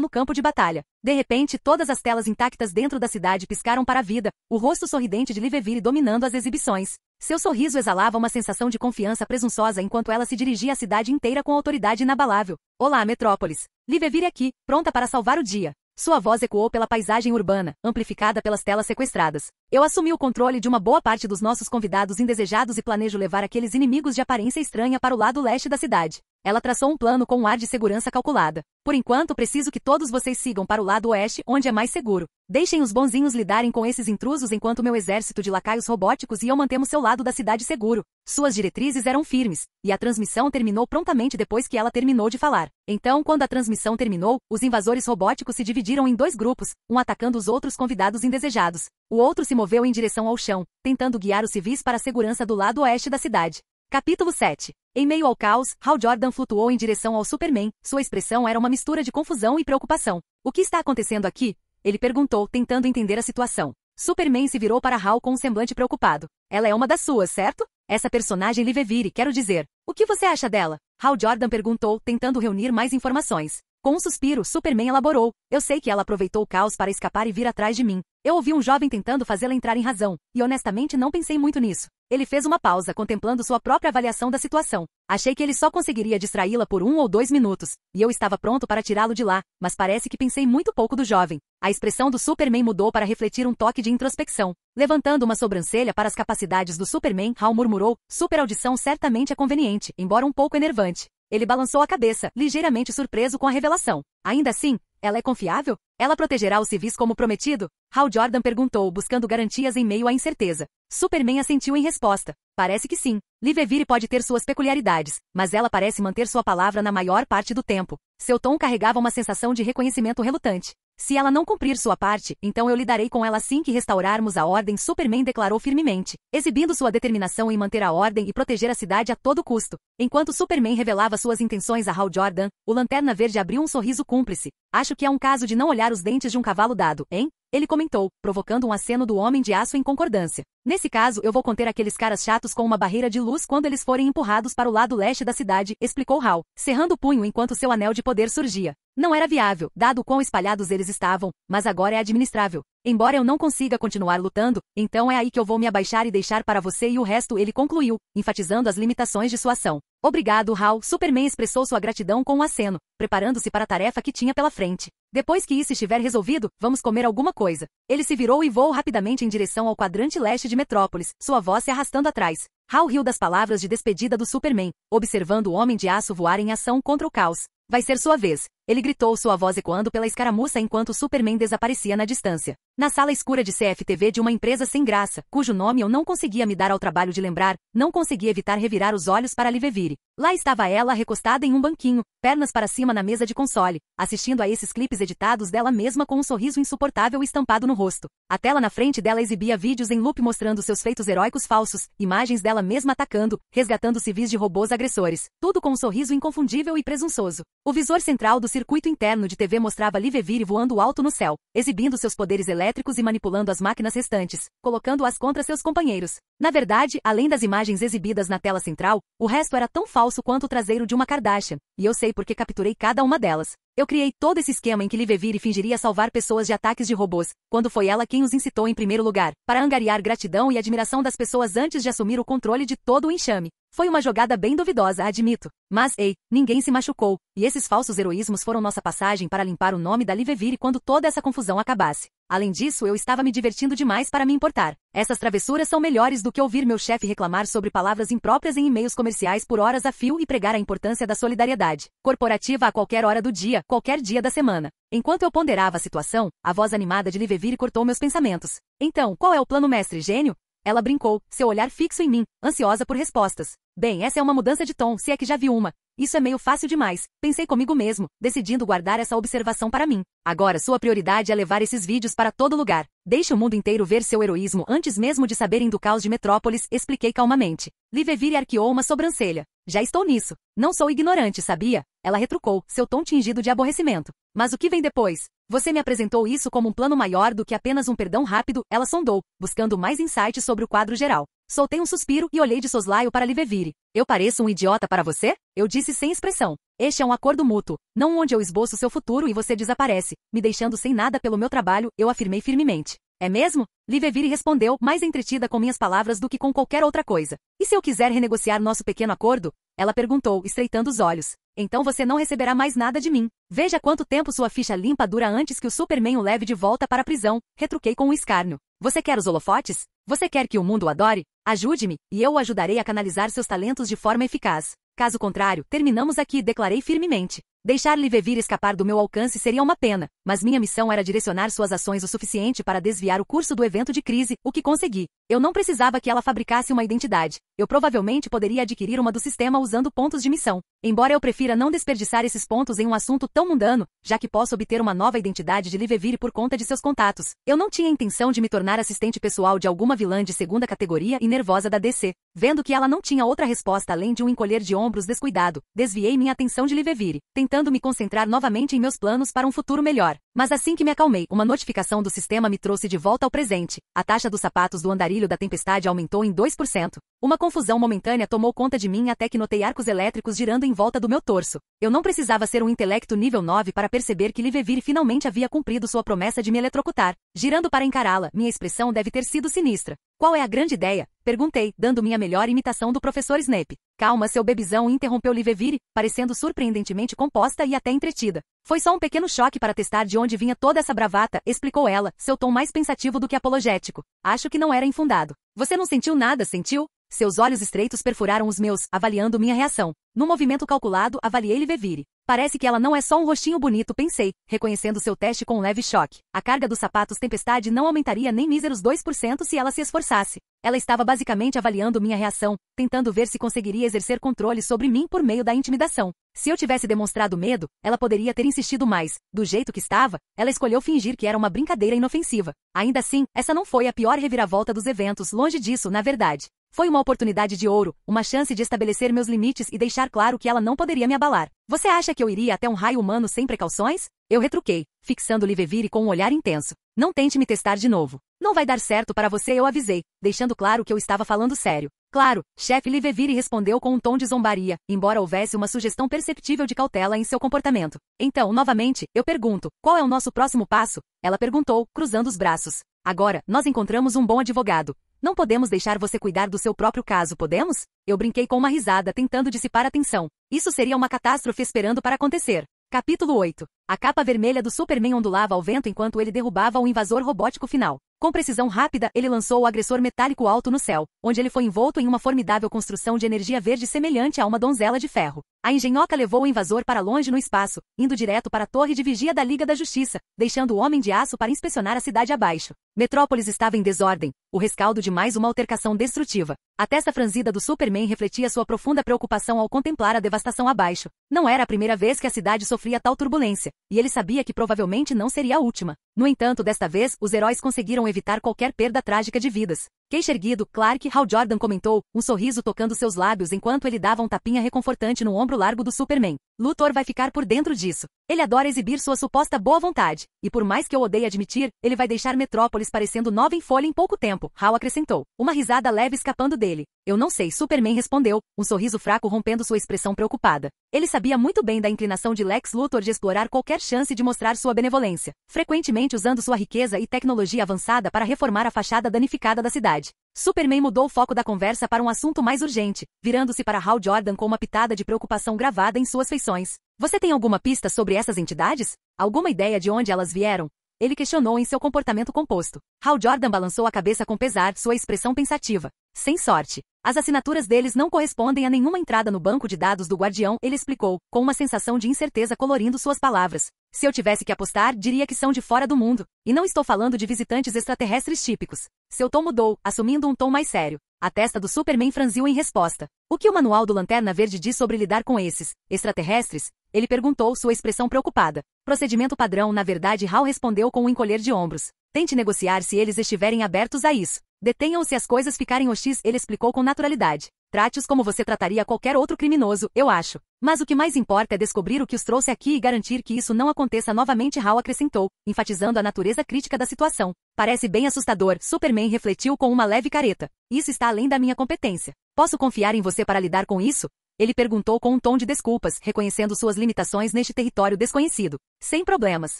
no campo de batalha. De repente, todas as telas intactas dentro da cidade piscaram para a vida, o rosto sorridente de Livevire dominando as exibições. Seu sorriso exalava uma sensação de confiança presunçosa enquanto ela se dirigia à cidade inteira com autoridade inabalável. Olá, Metrópolis. Livevire aqui, pronta para salvar o dia. Sua voz ecoou pela paisagem urbana, amplificada pelas telas sequestradas. Eu assumi o controle de uma boa parte dos nossos convidados indesejados e planejo levar aqueles inimigos de aparência estranha para o lado leste da cidade. Ela traçou um plano com um ar de segurança calculada. Por enquanto, preciso que todos vocês sigam para o lado oeste, onde é mais seguro. Deixem os bonzinhos lidarem com esses intrusos enquanto meu exército de lacaios robóticos e eu mantemos seu lado da cidade seguro. Suas diretrizes eram firmes, e a transmissão terminou prontamente depois que ela terminou de falar. Então, quando a transmissão terminou, os invasores robóticos se dividiram em dois grupos, um atacando os outros convidados indesejados. O outro se moveu em direção ao chão, tentando guiar os civis para a segurança do lado oeste da cidade. Capítulo 7. Em meio ao caos, Hal Jordan flutuou em direção ao Superman. Sua expressão era uma mistura de confusão e preocupação. O que está acontecendo aqui? Ele perguntou, tentando entender a situação. Superman se virou para Hal com um semblante preocupado. Ela é uma das suas, certo? Essa personagem Livevire, quero dizer. O que você acha dela? Hal Jordan perguntou, tentando reunir mais informações. Com um suspiro, Superman elaborou. Eu sei que ela aproveitou o caos para escapar e vir atrás de mim. Eu ouvi um jovem tentando fazê-la entrar em razão, e honestamente não pensei muito nisso. Ele fez uma pausa, contemplando sua própria avaliação da situação. Achei que ele só conseguiria distraí-la por 1 ou 2 minutos, e eu estava pronto para tirá-lo de lá, mas parece que pensei muito pouco do jovem. A expressão do Superman mudou para refletir um toque de introspecção. Levantando uma sobrancelha para as capacidades do Superman, Hal murmurou, superaudição certamente é conveniente, embora um pouco enervante. Ele balançou a cabeça, ligeiramente surpreso com a revelação. Ainda assim, ela é confiável? Ela protegerá os civis como prometido? Hal Jordan perguntou, buscando garantias em meio à incerteza. Superman assentiu em resposta. Parece que sim. Livevire pode ter suas peculiaridades, mas ela parece manter sua palavra na maior parte do tempo. Seu tom carregava uma sensação de reconhecimento relutante. Se ela não cumprir sua parte, então eu lidarei com ela assim que restaurarmos a ordem, Superman declarou firmemente, exibindo sua determinação em manter a ordem e proteger a cidade a todo custo. Enquanto Superman revelava suas intenções a Hal Jordan, o Lanterna Verde abriu um sorriso cúmplice. Acho que é um caso de não olhar os dentes de um cavalo dado, hein? Ele comentou, provocando um aceno do Homem de Aço em concordância. Nesse caso, eu vou conter aqueles caras chatos com uma barreira de luz quando eles forem empurrados para o lado leste da cidade, explicou Hal, cerrando o punho enquanto seu anel de poder surgia. Não era viável, dado o quão espalhados eles estavam, mas agora é administrável. Embora eu não consiga continuar lutando, então é aí que eu vou me abaixar e deixar para você e o resto, ele concluiu, enfatizando as limitações de sua ação. Obrigado, Hal. Superman expressou sua gratidão com um aceno, preparando-se para a tarefa que tinha pela frente. Depois que isso estiver resolvido, vamos comer alguma coisa. Ele se virou e voou rapidamente em direção ao quadrante leste de Metrópolis, sua voz se arrastando atrás. Hal riu das palavras de despedida do Superman, observando o Homem de Aço voar em ação contra o caos. Vai ser sua vez. Ele gritou, sua voz ecoando pela escaramuça enquanto Superman desaparecia na distância. Na sala escura de CFTV de uma empresa sem graça, cujo nome eu não conseguia me dar ao trabalho de lembrar, não conseguia evitar revirar os olhos para Livevire. Lá estava ela recostada em um banquinho, pernas para cima na mesa de console, assistindo a esses clipes editados dela mesma com um sorriso insuportável estampado no rosto. A tela na frente dela exibia vídeos em loop mostrando seus feitos heróicos falsos, imagens dela mesma atacando, resgatando civis de robôs agressores, tudo com um sorriso inconfundível e presunçoso. O visor central do circuito interno de TV mostrava Livevire voando alto no céu, exibindo seus poderes elétricos e manipulando as máquinas restantes, colocando-as contra seus companheiros. Na verdade, além das imagens exibidas na tela central, o resto era tão falso quanto o traseiro de uma Kardashian, e eu sei porque capturei cada uma delas. Eu criei todo esse esquema em que Livevire fingiria salvar pessoas de ataques de robôs, quando foi ela quem os incitou em primeiro lugar, para angariar gratidão e admiração das pessoas antes de assumir o controle de todo o enxame. Foi uma jogada bem duvidosa, admito. Mas, ei, ninguém se machucou, e esses falsos heroísmos foram nossa passagem para limpar o nome da Livevire quando toda essa confusão acabasse. Além disso, eu estava me divertindo demais para me importar. Essas travessuras são melhores do que ouvir meu chefe reclamar sobre palavras impróprias em e-mails comerciais por horas a fio e pregar a importância da solidariedade corporativa a qualquer hora do dia, qualquer dia da semana. Enquanto eu ponderava a situação, a voz animada de Livevire cortou meus pensamentos. Então, qual é o plano, mestre gênio? Ela brincou, seu olhar fixo em mim, ansiosa por respostas. Bem, essa é uma mudança de tom, se é que já vi uma. Isso é meio fácil demais, pensei comigo mesmo, decidindo guardar essa observação para mim. Agora sua prioridade é levar esses vídeos para todo lugar. Deixe o mundo inteiro ver seu heroísmo antes mesmo de saberem do caos de Metrópolis, expliquei calmamente. Livevire arqueou uma sobrancelha. Já estou nisso. Não sou ignorante, sabia? Ela retrucou, seu tom tingido de aborrecimento. Mas o que vem depois? Você me apresentou isso como um plano maior do que apenas um perdão rápido, ela sondou, buscando mais insights sobre o quadro geral. Soltei um suspiro e olhei de soslaio para Livevire. Eu pareço um idiota para você? Eu disse sem expressão. Este é um acordo mútuo, não onde eu esboço seu futuro e você desaparece, me deixando sem nada pelo meu trabalho, eu afirmei firmemente. É mesmo? Livevire respondeu, mais entretida com minhas palavras do que com qualquer outra coisa. E se eu quiser renegociar nosso pequeno acordo? Ela perguntou, estreitando os olhos. Então você não receberá mais nada de mim. Veja quanto tempo sua ficha limpa dura antes que o Superman o leve de volta para a prisão, retruquei com um escárnio. Você quer os holofotes? Você quer que o mundo o adore? Ajude-me, e eu o ajudarei a canalizar seus talentos de forma eficaz. Caso contrário, terminamos aqui, declarei firmemente. Deixar Livevire escapar do meu alcance seria uma pena, mas minha missão era direcionar suas ações o suficiente para desviar o curso do evento de crise, o que consegui. Eu não precisava que ela fabricasse uma identidade. Eu provavelmente poderia adquirir uma do sistema usando pontos de missão. Embora eu prefira não desperdiçar esses pontos em um assunto tão mundano, já que posso obter uma nova identidade de Livevire por conta de seus contatos. Eu não tinha intenção de me tornar assistente pessoal de alguma vilã de segunda categoria e nervosa da DC. Vendo que ela não tinha outra resposta além de um encolher de ombros descuidado, desviei minha atenção de Livevire, tentando me concentrar novamente em meus planos para um futuro melhor. Mas assim que me acalmei, uma notificação do sistema me trouxe de volta ao presente. A taxa dos sapatos do andarilho da tempestade aumentou em 2%. Uma confusão momentânea tomou conta de mim até que notei arcos elétricos girando em volta do meu torso. Eu não precisava ser um intelecto nível 9 para perceber que Livevire finalmente havia cumprido sua promessa de me eletrocutar. Girando para encará-la, minha expressão deve ter sido sinistra. Qual é a grande ideia? Perguntei, dando minha melhor imitação do professor Snape. Calma, seu bebizão, interrompeu Livevire, parecendo surpreendentemente composta e até entretida. Foi só um pequeno choque para testar de onde vinha toda essa bravata, explicou ela, seu tom mais pensativo do que apologético. Acho que não era infundado. Você não sentiu nada, sentiu? Seus olhos estreitos perfuraram os meus, avaliando minha reação. Num movimento calculado, avaliei Livevire. Parece que ela não é só um rostinho bonito, pensei, reconhecendo seu teste com um leve choque. A carga dos sapatos tempestade não aumentaria nem míseros 2% se ela se esforçasse. Ela estava basicamente avaliando minha reação, tentando ver se conseguiria exercer controle sobre mim por meio da intimidação. Se eu tivesse demonstrado medo, ela poderia ter insistido mais. Do jeito que estava, ela escolheu fingir que era uma brincadeira inofensiva. Ainda assim, essa não foi a pior reviravolta dos eventos, longe disso, na verdade. Foi uma oportunidade de ouro, uma chance de estabelecer meus limites e deixar claro que ela não poderia me abalar. Você acha que eu iria até um raio humano sem precauções? Eu retruquei, fixando Livevire com um olhar intenso. Não tente me testar de novo. Não vai dar certo para você, eu avisei, deixando claro que eu estava falando sério. Claro, chefe, Livevire respondeu com um tom de zombaria, embora houvesse uma sugestão perceptível de cautela em seu comportamento. Então, novamente, eu pergunto, qual é o nosso próximo passo? Ela perguntou, cruzando os braços. Agora, nós encontramos um bom advogado. Não podemos deixar você cuidar do seu próprio caso, podemos? Eu brinquei com uma risada, tentando dissipar a tensão. Isso seria uma catástrofe esperando para acontecer. Capítulo 8. A capa vermelha do Superman ondulava ao vento enquanto ele derrubava o invasor robótico final. Com precisão rápida, ele lançou o agressor metálico alto no céu, onde ele foi envolto em uma formidável construção de energia verde semelhante a uma donzela de ferro. A engenhoca levou o invasor para longe no espaço, indo direto para a torre de vigia da Liga da Justiça, deixando o Homem de Aço para inspecionar a cidade abaixo. Metrópolis estava em desordem, o rescaldo de mais uma altercação destrutiva. A testa franzida do Superman refletia sua profunda preocupação ao contemplar a devastação abaixo. Não era a primeira vez que a cidade sofria tal turbulência, e ele sabia que provavelmente não seria a última. No entanto, desta vez, os heróis conseguiram evitar qualquer perda trágica de vidas. Queixo erguido, Clark Hal Jordan comentou, um sorriso tocando seus lábios enquanto ele dava um tapinha reconfortante no ombro largo do Superman. Luthor vai ficar por dentro disso. Ele adora exibir sua suposta boa vontade, e por mais que eu odeie admitir, ele vai deixar Metrópolis parecendo nova em folha em pouco tempo, Hal acrescentou. Uma risada leve escapando dele. Eu não sei, Superman respondeu, um sorriso fraco rompendo sua expressão preocupada. Ele sabia muito bem da inclinação de Lex Luthor de explorar qualquer chance de mostrar sua benevolência, frequentemente usando sua riqueza e tecnologia avançada para reformar a fachada danificada da cidade. Superman mudou o foco da conversa para um assunto mais urgente, virando-se para Hal Jordan com uma pitada de preocupação gravada em suas feições. Você tem alguma pista sobre essas entidades? Alguma ideia de onde elas vieram? Ele questionou em seu comportamento composto. Hal Jordan balançou a cabeça com pesar, sua expressão pensativa. Sem sorte. As assinaturas deles não correspondem a nenhuma entrada no banco de dados do Guardião, ele explicou, com uma sensação de incerteza colorindo suas palavras. Se eu tivesse que apostar, diria que são de fora do mundo. E não estou falando de visitantes extraterrestres típicos. Seu tom mudou, assumindo um tom mais sério. A testa do Superman franziu em resposta. O que o manual do Lanterna Verde diz sobre lidar com esses extraterrestres? Ele perguntou, sua expressão preocupada. Procedimento padrão, na verdade, Hal respondeu com um encolher de ombros. Tente negociar se eles estiverem abertos a isso. Detenham-o se as coisas ficarem hostis, ele explicou com naturalidade. Trate-os como você trataria qualquer outro criminoso, eu acho. Mas o que mais importa é descobrir o que os trouxe aqui e garantir que isso não aconteça novamente, Hal acrescentou, enfatizando a natureza crítica da situação. Parece bem assustador, Superman refletiu com uma leve careta. Isso está além da minha competência. Posso confiar em você para lidar com isso? Ele perguntou com um tom de desculpas, reconhecendo suas limitações neste território desconhecido. Sem problemas.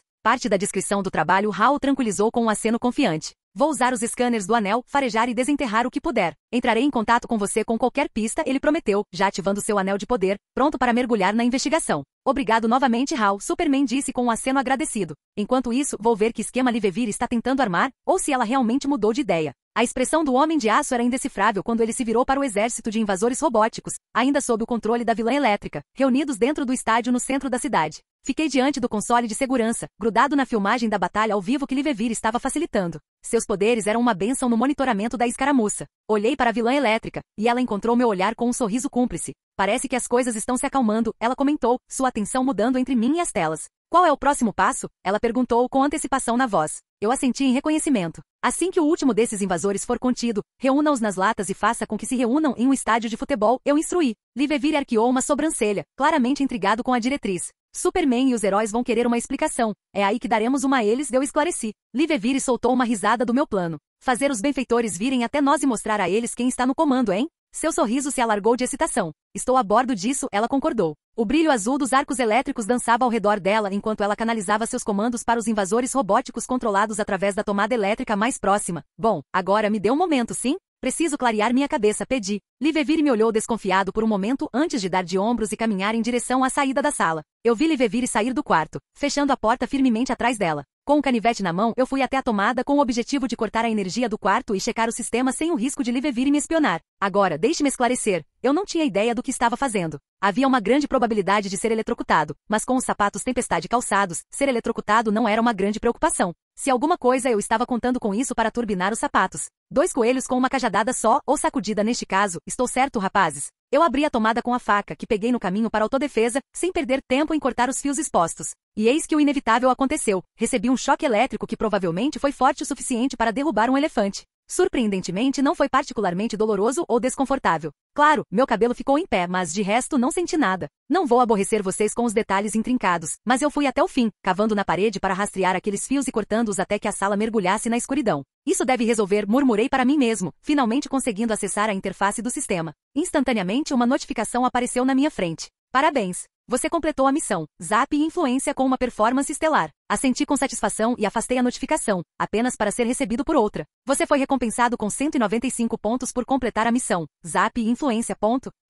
Parte da descrição do trabalho Hal tranquilizou com um aceno confiante. Vou usar os scanners do anel, farejar e desenterrar o que puder. Entrarei em contato com você com qualquer pista, ele prometeu, já ativando seu anel de poder, pronto para mergulhar na investigação. Obrigado novamente, Hal, Superman disse com um aceno agradecido. Enquanto isso, vou ver que esquema Livevire está tentando armar, ou se ela realmente mudou de ideia. A expressão do Homem de Aço era indecifrável quando ele se virou para o exército de invasores robóticos, ainda sob o controle da vilã elétrica, reunidos dentro do estádio no centro da cidade. Fiquei diante do console de segurança, grudado na filmagem da batalha ao vivo que Livevire estava facilitando. Seus poderes eram uma bênção no monitoramento da escaramuça. Olhei para a vilã elétrica, e ela encontrou meu olhar com um sorriso cúmplice. Parece que as coisas estão se acalmando, ela comentou, sua atenção mudando entre mim e as telas. Qual é o próximo passo? Ela perguntou com antecipação na voz. Eu assenti em reconhecimento. Assim que o último desses invasores for contido, reúna-os nas latas e faça com que se reúnam em um estádio de futebol, eu instruí. Livevire arqueou uma sobrancelha, claramente intrigado com a diretriz. Superman e os heróis vão querer uma explicação. É aí que daremos uma a eles, eu esclareci. Liv vira e soltou uma risada do meu plano. Fazer os benfeitores virem até nós e mostrar a eles quem está no comando, hein? Seu sorriso se alargou de excitação. Estou a bordo disso, ela concordou. O brilho azul dos arcos elétricos dançava ao redor dela enquanto ela canalizava seus comandos para os invasores robóticos controlados através da tomada elétrica mais próxima. Bom, agora me dê um momento, sim? Preciso clarear minha cabeça, pedi. Livevir me olhou desconfiado por um momento antes de dar de ombros e caminhar em direção à saída da sala. Eu vi Livevir sair do quarto, fechando a porta firmemente atrás dela. Com um canivete na mão, eu fui até a tomada com o objetivo de cortar a energia do quarto e checar o sistema sem o risco de Livevir me espionar. Agora, deixe-me esclarecer. Eu não tinha ideia do que estava fazendo. Havia uma grande probabilidade de ser eletrocutado, mas com os sapatos Tempestade calçados, ser eletrocutado não era uma grande preocupação. Se alguma coisa eu estava contando com isso para turbinar os sapatos. 2 coelhos com uma cajadada só, ou sacudida neste caso, estou certo, rapazes? Eu abri a tomada com a faca que peguei no caminho para autodefesa, sem perder tempo em cortar os fios expostos. E eis que o inevitável aconteceu. Recebi um choque elétrico que provavelmente foi forte o suficiente para derrubar um elefante. Surpreendentemente, não foi particularmente doloroso ou desconfortável. Claro, meu cabelo ficou em pé, mas de resto não senti nada. Não vou aborrecer vocês com os detalhes intrincados, mas eu fui até o fim, cavando na parede para rastrear aqueles fios e cortando-os até que a sala mergulhasse na escuridão. Isso deve resolver, murmurei para mim mesmo, finalmente conseguindo acessar a interface do sistema. Instantaneamente, uma notificação apareceu na minha frente. Parabéns! Você completou a missão, Zap e Influência com uma performance estelar. Assenti com satisfação e afastei a notificação, apenas para ser recebido por outra. Você foi recompensado com 195 pontos por completar a missão, Zap e Influência.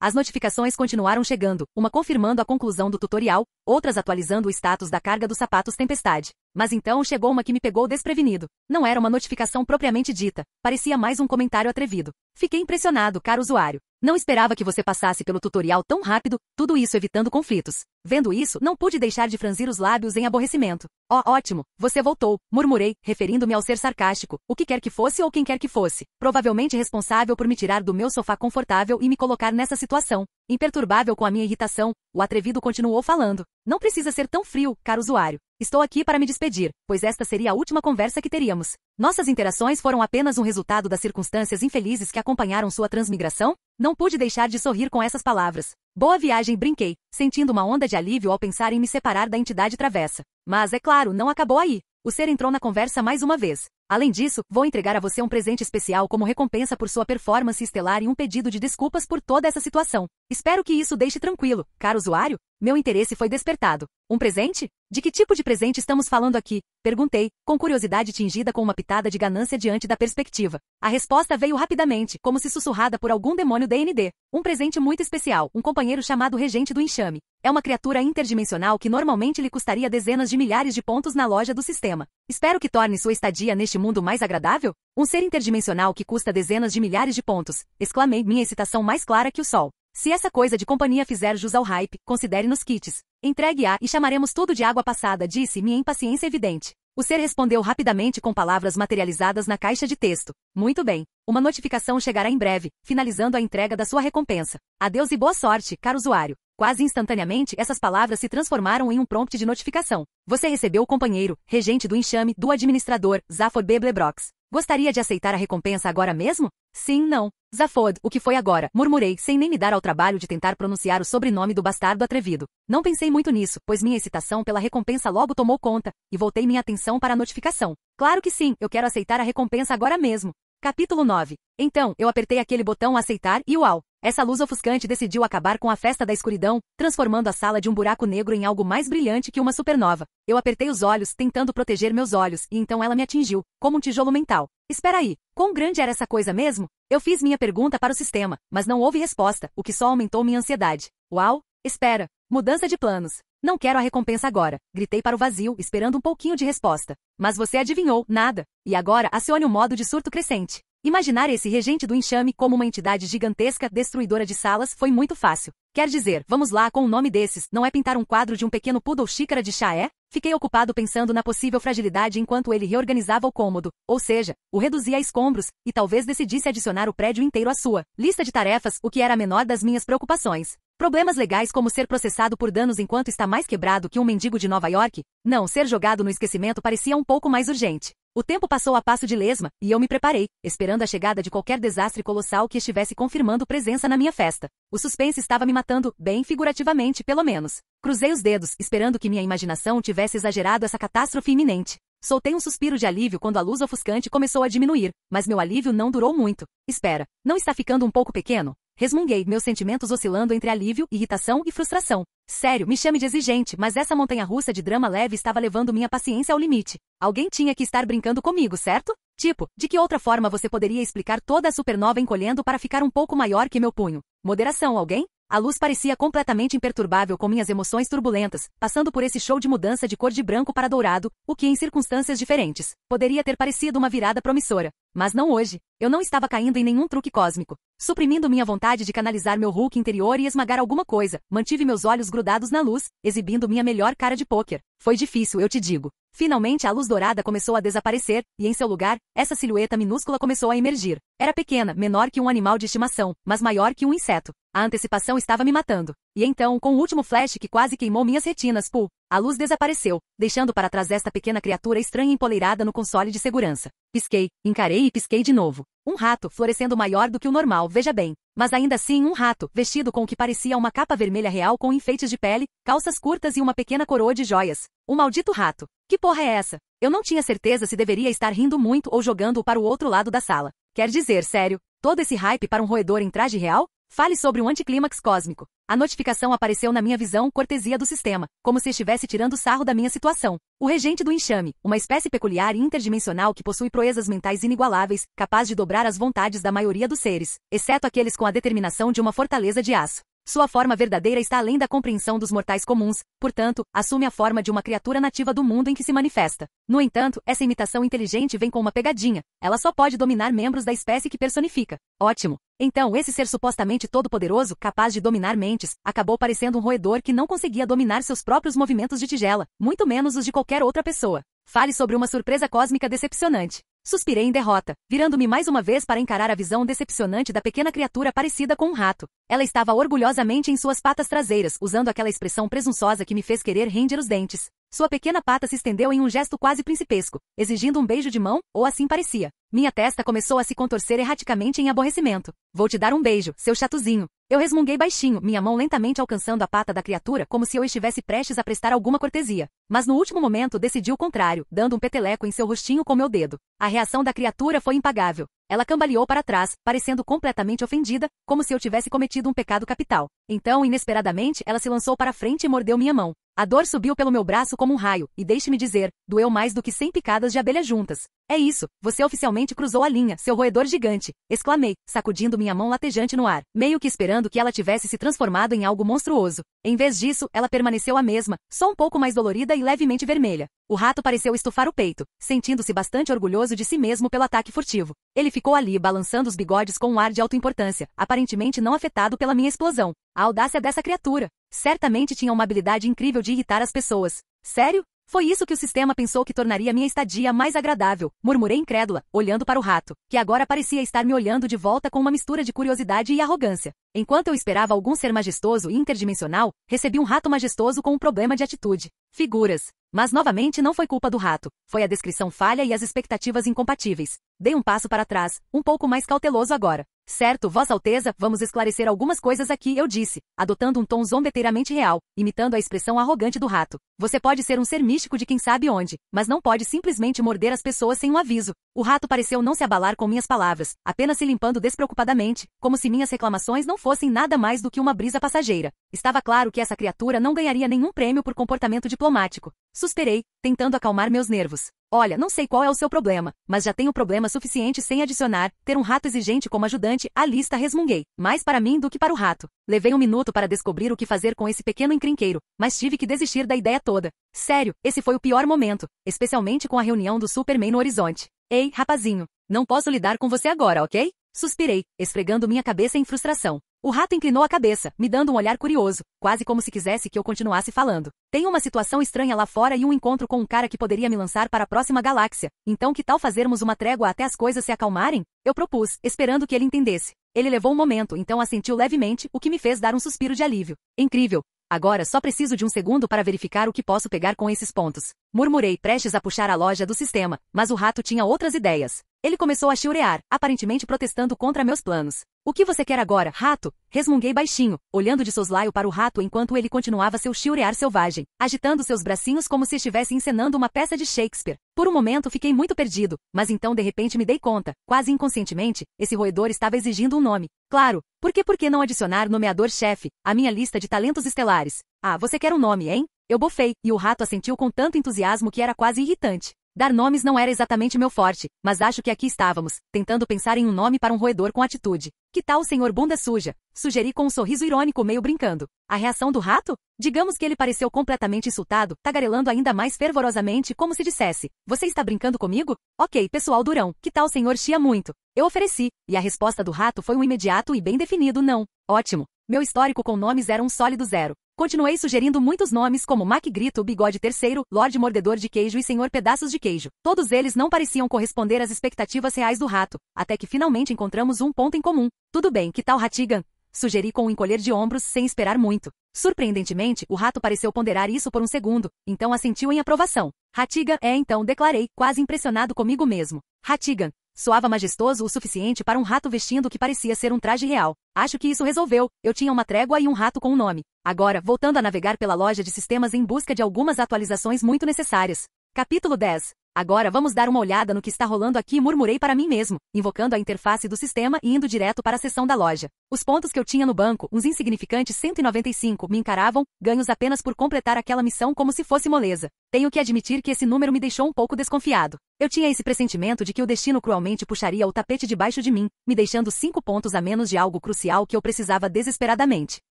As notificações continuaram chegando, uma confirmando a conclusão do tutorial, outras atualizando o status da carga dos sapatos Tempestade. Mas então chegou uma que me pegou desprevenido. Não era uma notificação propriamente dita, parecia mais um comentário atrevido. Fiquei impressionado, caro usuário. Não esperava que você passasse pelo tutorial tão rápido, tudo isso evitando conflitos. Vendo isso, não pude deixar de franzir os lábios em aborrecimento. Oh, ótimo, você voltou, murmurei, referindo-me ao ser sarcástico, o que quer que fosse ou quem quer que fosse, provavelmente responsável por me tirar do meu sofá confortável e me colocar nessa situação. Imperturbável com a minha irritação, o atrevido continuou falando. Não precisa ser tão frio, caro usuário. Estou aqui para me despedir, pois esta seria a última conversa que teríamos. Nossas interações foram apenas um resultado das circunstâncias infelizes que acompanharam sua transmigração? Não pude deixar de sorrir com essas palavras. Boa viagem, brinquei, sentindo uma onda de alívio ao pensar em me separar da entidade travessa. Mas, é claro, não acabou aí. O ser entrou na conversa mais uma vez. Além disso, vou entregar a você um presente especial como recompensa por sua performance estelar e um pedido de desculpas por toda essa situação. Espero que isso deixe tranquilo, caro usuário. Meu interesse foi despertado. Um presente? De que tipo de presente estamos falando aqui? Perguntei, com curiosidade tingida com uma pitada de ganância diante da perspectiva. A resposta veio rapidamente, como se sussurrada por algum demônio DND. Um presente muito especial, um companheiro chamado Regente do Enxame. É uma criatura interdimensional que normalmente lhe custaria dezenas de milhares de pontos na loja do sistema. Espero que torne sua estadia neste mundo mais agradável? Um ser interdimensional que custa dezenas de milhares de pontos, exclamei, minha excitação mais clara que o sol. Se essa coisa de companhia fizer jus ao hype, considere nos kits. Entregue-a e chamaremos tudo de água passada, disse, minha impaciência evidente. O ser respondeu rapidamente com palavras materializadas na caixa de texto. Muito bem. Uma notificação chegará em breve, finalizando a entrega da sua recompensa. Adeus e boa sorte, caro usuário. Quase instantaneamente, essas palavras se transformaram em um prompt de notificação. Você recebeu o companheiro, regente do enxame, do administrador, Zaphod Beblebrox. Gostaria de aceitar a recompensa agora mesmo? Sim, não. Zaphod, o que foi agora? Murmurei, sem nem me dar ao trabalho de tentar pronunciar o sobrenome do bastardo atrevido. Não pensei muito nisso, pois minha excitação pela recompensa logo tomou conta, e voltei minha atenção para a notificação. Claro que sim, eu quero aceitar a recompensa agora mesmo. Capítulo 9. Então, eu apertei aquele botão aceitar e uau! Essa luz ofuscante decidiu acabar com a festa da escuridão, transformando a sala de um buraco negro em algo mais brilhante que uma supernova. Eu apertei os olhos, tentando proteger meus olhos, e então ela me atingiu, como um tijolo mental. Espera aí, quão grande era essa coisa mesmo? Eu fiz minha pergunta para o sistema, mas não houve resposta, o que só aumentou minha ansiedade. Uau! Espera! Mudança de planos. Não quero a recompensa agora. Gritei para o vazio, esperando um pouquinho de resposta. Mas você adivinhou, nada. E agora, acione o modo de surto crescente. Imaginar esse regente do enxame como uma entidade gigantesca, destruidora de salas, foi muito fácil. Quer dizer, vamos lá com o nome desses, não é pintar um quadro de um pequeno poodle xícara de chá, é? Fiquei ocupado pensando na possível fragilidade enquanto ele reorganizava o cômodo, ou seja, o reduzia a escombros, e talvez decidisse adicionar o prédio inteiro à sua lista de tarefas, o que era a menor das minhas preocupações. Problemas legais como ser processado por danos enquanto está mais quebrado que um mendigo de Nova York? Não, ser jogado no esquecimento parecia um pouco mais urgente. O tempo passou a passo de lesma, e eu me preparei, esperando a chegada de qualquer desastre colossal que estivesse confirmando presença na minha festa. O suspense estava me matando, bem figurativamente, pelo menos. Cruzei os dedos, esperando que minha imaginação tivesse exagerado essa catástrofe iminente. Soltei um suspiro de alívio quando a luz ofuscante começou a diminuir, mas meu alívio não durou muito. Espera, não está ficando um pouco pequeno? Resmunguei, meus sentimentos oscilando entre alívio, irritação e frustração. Sério, me chame de exigente, mas essa montanha-russa de drama leve estava levando minha paciência ao limite. Alguém tinha que estar brincando comigo, certo? Tipo, de que outra forma você poderia explicar toda a supernova encolhendo para ficar um pouco maior que meu punho? Moderação, alguém? A luz parecia completamente imperturbável com minhas emoções turbulentas, passando por esse show de mudança de cor de branco para dourado, o que em circunstâncias diferentes poderia ter parecido uma virada promissora. Mas não hoje. Eu não estava caindo em nenhum truque cósmico. Suprimindo minha vontade de canalizar meu Hulk interior e esmagar alguma coisa, mantive meus olhos grudados na luz, exibindo minha melhor cara de pôquer. Foi difícil, eu te digo. Finalmente a luz dourada começou a desaparecer, e em seu lugar, essa silhueta minúscula começou a emergir. Era pequena, menor que um animal de estimação, mas maior que um inseto. A antecipação estava me matando. E então, com o último flash que quase queimou minhas retinas, a luz desapareceu, deixando para trás esta pequena criatura estranha empoleirada no console de segurança. Pisquei, encarei e pisquei de novo. Um rato, florescendo maior do que o normal, veja bem. Mas ainda assim um rato, vestido com o que parecia uma capa vermelha real com enfeites de pele, calças curtas e uma pequena coroa de joias. Um maldito rato. Que porra é essa? Eu não tinha certeza se deveria estar rindo muito ou jogando-o para o outro lado da sala. Quer dizer, sério, todo esse hype para um roedor em traje real? Fale sobre um anticlímax cósmico. A notificação apareceu na minha visão, cortesia do sistema, como se estivesse tirando sarro da minha situação. O regente do enxame, uma espécie peculiar e interdimensional que possui proezas mentais inigualáveis, capaz de dobrar as vontades da maioria dos seres, exceto aqueles com a determinação de uma fortaleza de aço. Sua forma verdadeira está além da compreensão dos mortais comuns, portanto, assume a forma de uma criatura nativa do mundo em que se manifesta. No entanto, essa imitação inteligente vem com uma pegadinha. Ela só pode dominar membros da espécie que personifica. Ótimo. Então, esse ser supostamente todo-poderoso, capaz de dominar mentes, acabou parecendo um roedor que não conseguia dominar seus próprios movimentos de tigela, muito menos os de qualquer outra pessoa. Fale sobre uma surpresa cósmica decepcionante. Suspirei em derrota, virando-me mais uma vez para encarar a visão decepcionante da pequena criatura parecida com um rato. Ela estava orgulhosamente em suas patas traseiras, usando aquela expressão presunçosa que me fez querer render os dentes. Sua pequena pata se estendeu em um gesto quase principesco, exigindo um beijo de mão, ou assim parecia. Minha testa começou a se contorcer erraticamente em aborrecimento. Vou te dar um beijo, seu chatozinho. Eu resmunguei baixinho, minha mão lentamente alcançando a pata da criatura como se eu estivesse prestes a prestar alguma cortesia. Mas no último momento decidi o contrário, dando um peteleco em seu rostinho com meu dedo. A reação da criatura foi impagável. Ela cambaleou para trás, parecendo completamente ofendida, como se eu tivesse cometido um pecado capital. Então, inesperadamente, ela se lançou para frente e mordeu minha mão. A dor subiu pelo meu braço como um raio, e deixe-me dizer, doeu mais do que 100 picadas de abelha juntas. É isso, você oficialmente cruzou a linha, seu roedor gigante, exclamei, sacudindo minha mão latejante no ar, meio que esperando que ela tivesse se transformado em algo monstruoso. Em vez disso, ela permaneceu a mesma, só um pouco mais dolorida e levemente vermelha. O rato pareceu estufar o peito, sentindo-se bastante orgulhoso de si mesmo pelo ataque furtivo. Ele ficou ali, balançando os bigodes com um ar de autoimportância, aparentemente não afetado pela minha explosão. A audácia dessa criatura. Certamente tinha uma habilidade incrível de irritar as pessoas. Sério? Foi isso que o sistema pensou que tornaria minha estadia mais agradável, murmurei incrédula, olhando para o rato, que agora parecia estar me olhando de volta com uma mistura de curiosidade e arrogância. Enquanto eu esperava algum ser majestoso e interdimensional, recebi um rato majestoso com um problema de atitude. Figuras. Mas novamente não foi culpa do rato, foi a descrição falha e as expectativas incompatíveis. Dei um passo para trás, um pouco mais cauteloso agora. Certo, Vossa Alteza, vamos esclarecer algumas coisas aqui, eu disse, adotando um tom zombeteiramente real, imitando a expressão arrogante do rato. Você pode ser um ser místico de quem sabe onde, mas não pode simplesmente morder as pessoas sem um aviso. O rato pareceu não se abalar com minhas palavras, apenas se limpando despreocupadamente, como se minhas reclamações não fossem nada mais do que uma brisa passageira. Estava claro que essa criatura não ganharia nenhum prêmio por comportamento diplomático. Suspirei, tentando acalmar meus nervos. Olha, não sei qual é o seu problema, mas já tenho problema suficiente sem adicionar, ter um rato exigente como ajudante, à lista resmunguei. Mais para mim do que para o rato. Levei um minuto para descobrir o que fazer com esse pequeno encrenqueiro, mas tive que desistir da ideia toda. Sério, esse foi o pior momento, especialmente com a reunião do Superman no horizonte. Ei, rapazinho, não posso lidar com você agora, ok? Suspirei, esfregando minha cabeça em frustração. O rato inclinou a cabeça, me dando um olhar curioso, quase como se quisesse que eu continuasse falando. Tenho uma situação estranha lá fora e um encontro com um cara que poderia me lançar para a próxima galáxia. Então que tal fazermos uma trégua até as coisas se acalmarem? Eu propus, esperando que ele entendesse. Ele levou um momento, então assentiu levemente, o que me fez dar um suspiro de alívio. Incrível. Agora só preciso de um segundo para verificar o que posso pegar com esses pontos. Murmurei, prestes a puxar a loja do sistema, mas o rato tinha outras ideias. Ele começou a chiurear, aparentemente protestando contra meus planos. O que você quer agora, rato? Resmunguei baixinho, olhando de soslaio para o rato enquanto ele continuava seu chiurear selvagem, agitando seus bracinhos como se estivesse encenando uma peça de Shakespeare. Por um momento fiquei muito perdido, mas então de repente me dei conta, quase inconscientemente, esse roedor estava exigindo um nome. Claro, por que não adicionar nomeador-chefe à minha lista de talentos estelares? Ah, você quer um nome, hein? Eu bofei, e o rato assentiu com tanto entusiasmo que era quase irritante. Dar nomes não era exatamente meu forte, mas acho que aqui estávamos, tentando pensar em um nome para um roedor com atitude. Que tal o senhor bunda suja? Sugeri com um sorriso irônico meio brincando. A reação do rato? Digamos que ele pareceu completamente insultado, tagarelando ainda mais fervorosamente como se dissesse, você está brincando comigo? Ok, pessoal durão, que tal o senhor chia muito? Eu ofereci, e a resposta do rato foi um imediato e bem definido não. Ótimo. Meu histórico com nomes era um sólido 0. Continuei sugerindo muitos nomes como Mac Grito, Bigode Terceiro, Lorde Mordedor de Queijo e Senhor Pedaços de Queijo. Todos eles não pareciam corresponder às expectativas reais do rato, até que finalmente encontramos um ponto em comum. Tudo bem, que tal Ratigan? Sugeri com um encolher de ombros sem esperar muito. Surpreendentemente, o rato pareceu ponderar isso por um segundo, então assentiu em aprovação. Ratigan então declarei, quase impressionado comigo mesmo. Ratigan. Soava majestoso o suficiente para um rato vestindo o que parecia ser um traje real. Acho que isso resolveu, eu tinha uma trégua e um rato com um nome. Agora, voltando a navegar pela loja de sistemas em busca de algumas atualizações muito necessárias. Capítulo 10. Agora vamos dar uma olhada no que está rolando aqui, murmurei para mim mesmo, invocando a interface do sistema e indo direto para a seção da loja. Os pontos que eu tinha no banco, uns insignificantes 195, me encaravam, ganhos apenas por completar aquela missão como se fosse moleza. Tenho que admitir que esse número me deixou um pouco desconfiado. Eu tinha esse pressentimento de que o destino cruelmente puxaria o tapete debaixo de mim, me deixando 5 pontos a menos de algo crucial que eu precisava desesperadamente.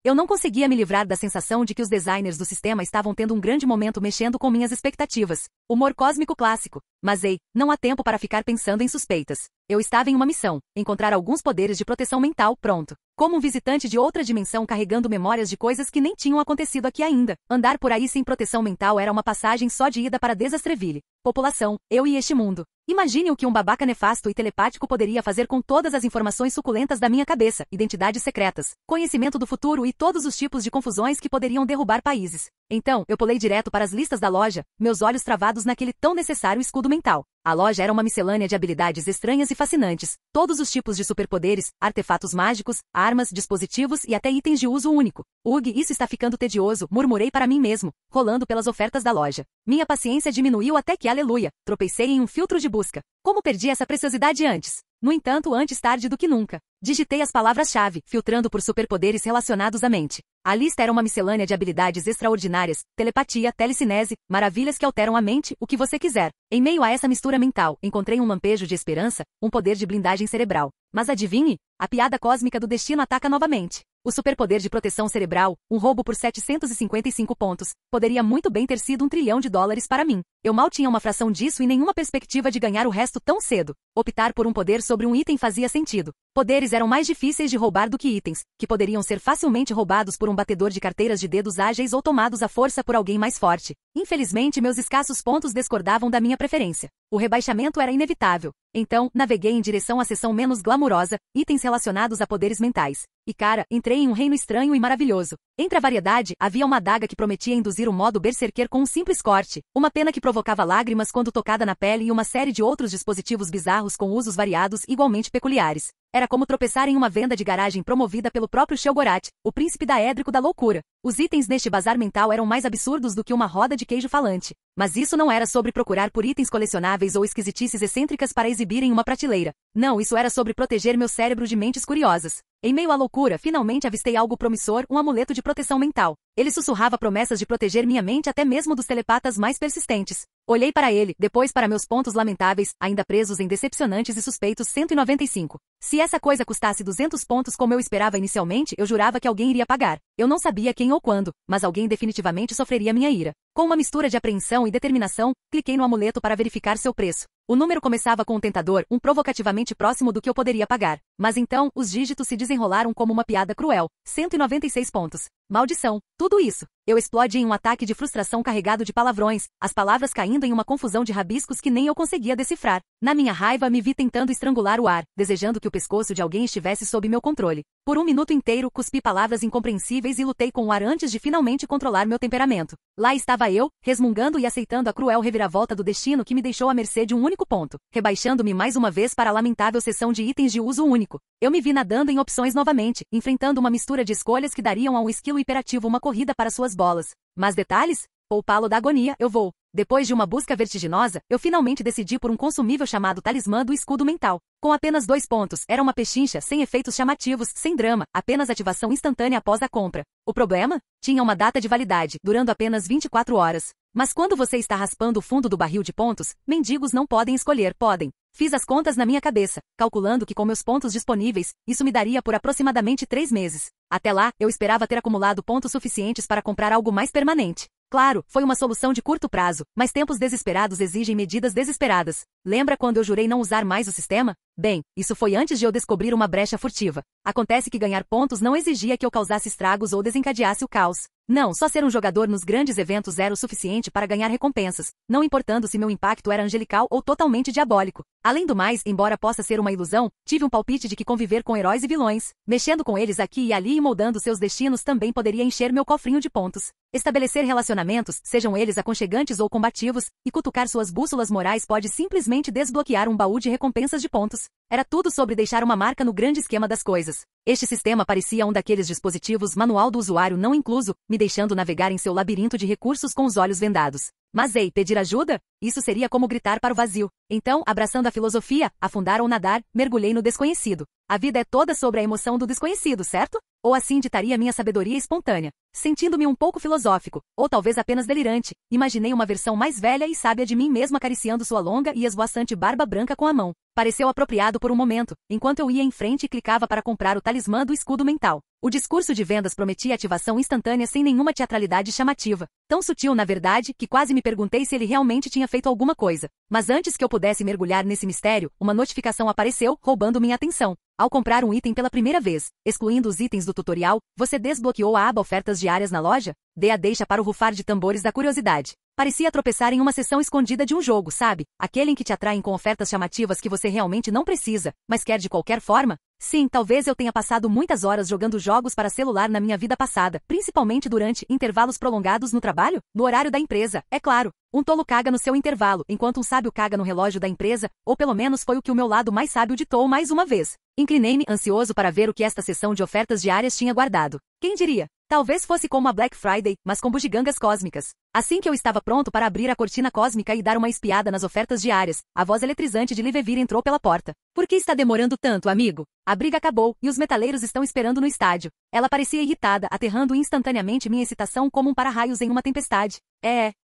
Eu não conseguia me livrar da sensação de que os designers do sistema estavam tendo um grande momento mexendo com minhas expectativas. Humor cósmico clássico. Mas ei, não há tempo para ficar pensando em suspeitas. Eu estava em uma missão, encontrar alguns poderes de proteção mental, pronto. Como um visitante de outra dimensão carregando memórias de coisas que nem tinham acontecido aqui ainda. Andar por aí sem proteção mental era uma passagem só de ida para Desastreville. População, eu e este mundo. Imagine o que um babaca nefasto e telepático poderia fazer com todas as informações suculentas da minha cabeça, identidades secretas, conhecimento do futuro e todos os tipos de confusões que poderiam derrubar países. Então, eu pulei direto para as listas da loja, meus olhos travados naquele tão necessário escudo mental. A loja era uma miscelânea de habilidades estranhas e fascinantes, todos os tipos de superpoderes, artefatos mágicos, armas, dispositivos e até itens de uso único. Ugh, isso está ficando tedioso, murmurei para mim mesmo, rolando pelas ofertas da loja. Minha paciência diminuiu até que, aleluia, tropecei em um filtro de busca. Como perdi essa preciosidade antes? No entanto, antes tarde do que nunca. Digitei as palavras-chave, filtrando por superpoderes relacionados à mente. A lista era uma miscelânea de habilidades extraordinárias, telepatia, telecinese, maravilhas que alteram a mente, o que você quiser. Em meio a essa mistura mental, encontrei um lampejo de esperança, um poder de blindagem cerebral. Mas adivinhe? A piada cósmica do destino ataca novamente. O superpoder de proteção cerebral, um roubo por 755 pontos, poderia muito bem ter sido $1 trilhão para mim. Eu mal tinha uma fração disso e nenhuma perspectiva de ganhar o resto tão cedo. Optar por um poder sobre um item fazia sentido. Poderes eram mais difíceis de roubar do que itens, que poderiam ser facilmente roubados por um batedor de carteiras de dedos ágeis ou tomados à força por alguém mais forte. Infelizmente, meus escassos pontos discordavam da minha preferência. O rebaixamento era inevitável. Então, naveguei em direção à seção menos glamurosa, itens relacionados a poderes mentais. E cara, entrei em um reino estranho e maravilhoso. Entre a variedade, havia uma adaga que prometia induzir o modo berserker com um simples corte, uma pena que provocava lágrimas quando tocada na pele e uma série de outros dispositivos bizarros com usos variados igualmente peculiares. Era como tropeçar em uma venda de garagem promovida pelo próprio Shelgorat, o príncipe daédrico da loucura. Os itens neste bazar mental eram mais absurdos do que uma roda de queijo falante. Mas isso não era sobre procurar por itens colecionáveis ou esquisitices excêntricas para exibir em uma prateleira. Não, isso era sobre proteger meu cérebro de mentes curiosas. Em meio à loucura, finalmente avistei algo promissor, um amuleto de proteção mental. Ele sussurrava promessas de proteger minha mente até mesmo dos telepatas mais persistentes. Olhei para ele, depois para meus pontos lamentáveis, ainda presos em decepcionantes e suspeitos 195. Se essa coisa custasse 200 pontos como eu esperava inicialmente, eu jurava que alguém iria pagar. Eu não sabia quem ou quando, mas alguém definitivamente sofreria minha ira. Com uma mistura de apreensão e determinação, cliquei no amuleto para verificar seu preço. O número começava com um tentador, um provocativamente próximo do que eu poderia pagar. Mas então, os dígitos se desenrolaram como uma piada cruel. 196 pontos. Maldição. Tudo isso. Eu explodi em um ataque de frustração carregado de palavrões, as palavras caindo em uma confusão de rabiscos que nem eu conseguia decifrar. Na minha raiva, me vi tentando estrangular o ar, desejando que o pescoço de alguém estivesse sob meu controle. Por um minuto inteiro, cuspi palavras incompreensíveis e lutei com o ar antes de finalmente controlar meu temperamento. Lá estava eu, resmungando e aceitando a cruel reviravolta do destino que me deixou à mercê de um único ponto, rebaixando-me mais uma vez para a lamentável seção de itens de uso único. Eu me vi nadando em opções novamente, enfrentando uma mistura de escolhas que dariam a um esquilo hiperativo uma corrida para suas bolas. Mas detalhes? Poupá-lo da agonia, eu vou. Depois de uma busca vertiginosa, eu finalmente decidi por um consumível chamado Talismã do Escudo Mental. Com apenas 2 pontos, era uma pechincha, sem efeitos chamativos, sem drama, apenas ativação instantânea após a compra. O problema? Tinha uma data de validade, durando apenas 24 horas. Mas quando você está raspando o fundo do barril de pontos, mendigos não podem escolher, podem. Fiz as contas na minha cabeça, calculando que com meus pontos disponíveis, isso me daria por aproximadamente 3 meses. Até lá, eu esperava ter acumulado pontos suficientes para comprar algo mais permanente. Claro, foi uma solução de curto prazo, mas tempos desesperados exigem medidas desesperadas. Lembra quando eu jurei não usar mais o sistema? Bem, isso foi antes de eu descobrir uma brecha furtiva. Acontece que ganhar pontos não exigia que eu causasse estragos ou desencadeasse o caos. Não, só ser um jogador nos grandes eventos era o suficiente para ganhar recompensas, não importando se meu impacto era angelical ou totalmente diabólico. Além do mais, embora possa ser uma ilusão, tive um palpite de que conviver com heróis e vilões, mexendo com eles aqui e ali e moldando seus destinos também poderia encher meu cofrinho de pontos. Estabelecer relacionamentos, sejam eles aconchegantes ou combativos, e cutucar suas bússolas morais pode simplesmente desbloquear um baú de recompensas de pontos. Era tudo sobre deixar uma marca no grande esquema das coisas. Este sistema parecia um daqueles dispositivos manual do usuário não incluso, me deixando navegar em seu labirinto de recursos com os olhos vendados. Mas ei, pedir ajuda? Isso seria como gritar para o vazio. Então, abraçando a filosofia, afundar ou nadar, mergulhei no desconhecido. A vida é toda sobre a emoção do desconhecido, certo? Ou assim ditaria minha sabedoria espontânea. Sentindo-me um pouco filosófico, ou talvez apenas delirante, imaginei uma versão mais velha e sábia de mim mesmo acariciando sua longa e esvoaçante barba branca com a mão. Pareceu apropriado por um momento, enquanto eu ia em frente e clicava para comprar o talismã do escudo mental. O discurso de vendas prometia ativação instantânea sem nenhuma teatralidade chamativa. Tão sutil, na verdade, que quase me perguntei se ele realmente tinha feito alguma coisa. Mas antes que eu pudesse mergulhar nesse mistério, uma notificação apareceu, roubando minha atenção. Ao comprar um item pela primeira vez, excluindo os itens do tutorial, você desbloqueou a aba Ofertas Diárias na loja? Dê a deixa para o rufar de tambores da curiosidade. Parecia tropeçar em uma seção escondida de um jogo, sabe? Aquele em que te atraem com ofertas chamativas que você realmente não precisa, mas quer de qualquer forma? Sim, talvez eu tenha passado muitas horas jogando jogos para celular na minha vida passada, principalmente durante intervalos prolongados no trabalho, no horário da empresa, é claro. Um tolo caga no seu intervalo, enquanto um sábio caga no relógio da empresa, ou pelo menos foi o que o meu lado mais sábio ditou mais uma vez. Inclinei-me, ansioso para ver o que esta seção de ofertas diárias tinha guardado. Quem diria? Talvez fosse como a Black Friday, mas com bugigangas cósmicas. Assim que eu estava pronto para abrir a cortina cósmica e dar uma espiada nas ofertas diárias, a voz eletrizante de Livevir entrou pela porta. Por que está demorando tanto, amigo? A briga acabou, e os metaleiros estão esperando no estádio. Ela parecia irritada, aterrando instantaneamente minha excitação como um para-raios em uma tempestade.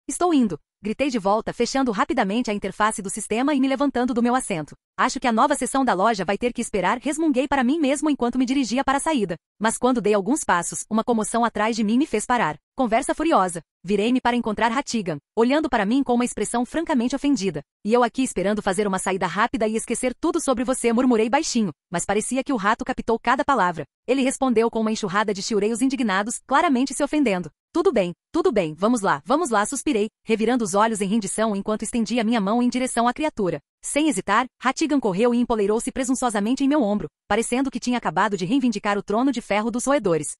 Estou indo. Gritei de volta, fechando rapidamente a interface do sistema e me levantando do meu assento. Acho que a nova seção da loja vai ter que esperar, resmunguei para mim mesmo enquanto me dirigia para a saída. Mas quando dei alguns passos, uma comoção atrás de mim me fez parar. Conversa furiosa. Virei-me para encontrar Hatigan, olhando para mim com uma expressão francamente ofendida. E eu aqui esperando fazer uma saída rápida e esquecer tudo sobre você, murmurei baixinho, mas parecia que o rato captou cada palavra. Ele respondeu com uma enxurrada de chiureios indignados, claramente se ofendendo. Tudo bem, vamos lá, suspirei, revirando os olhos em rendição enquanto estendia minha mão em direção à criatura. Sem hesitar, Hatigan correu e empoleirou-se presunçosamente em meu ombro, parecendo que tinha acabado de reivindicar o trono de ferro dos roedores.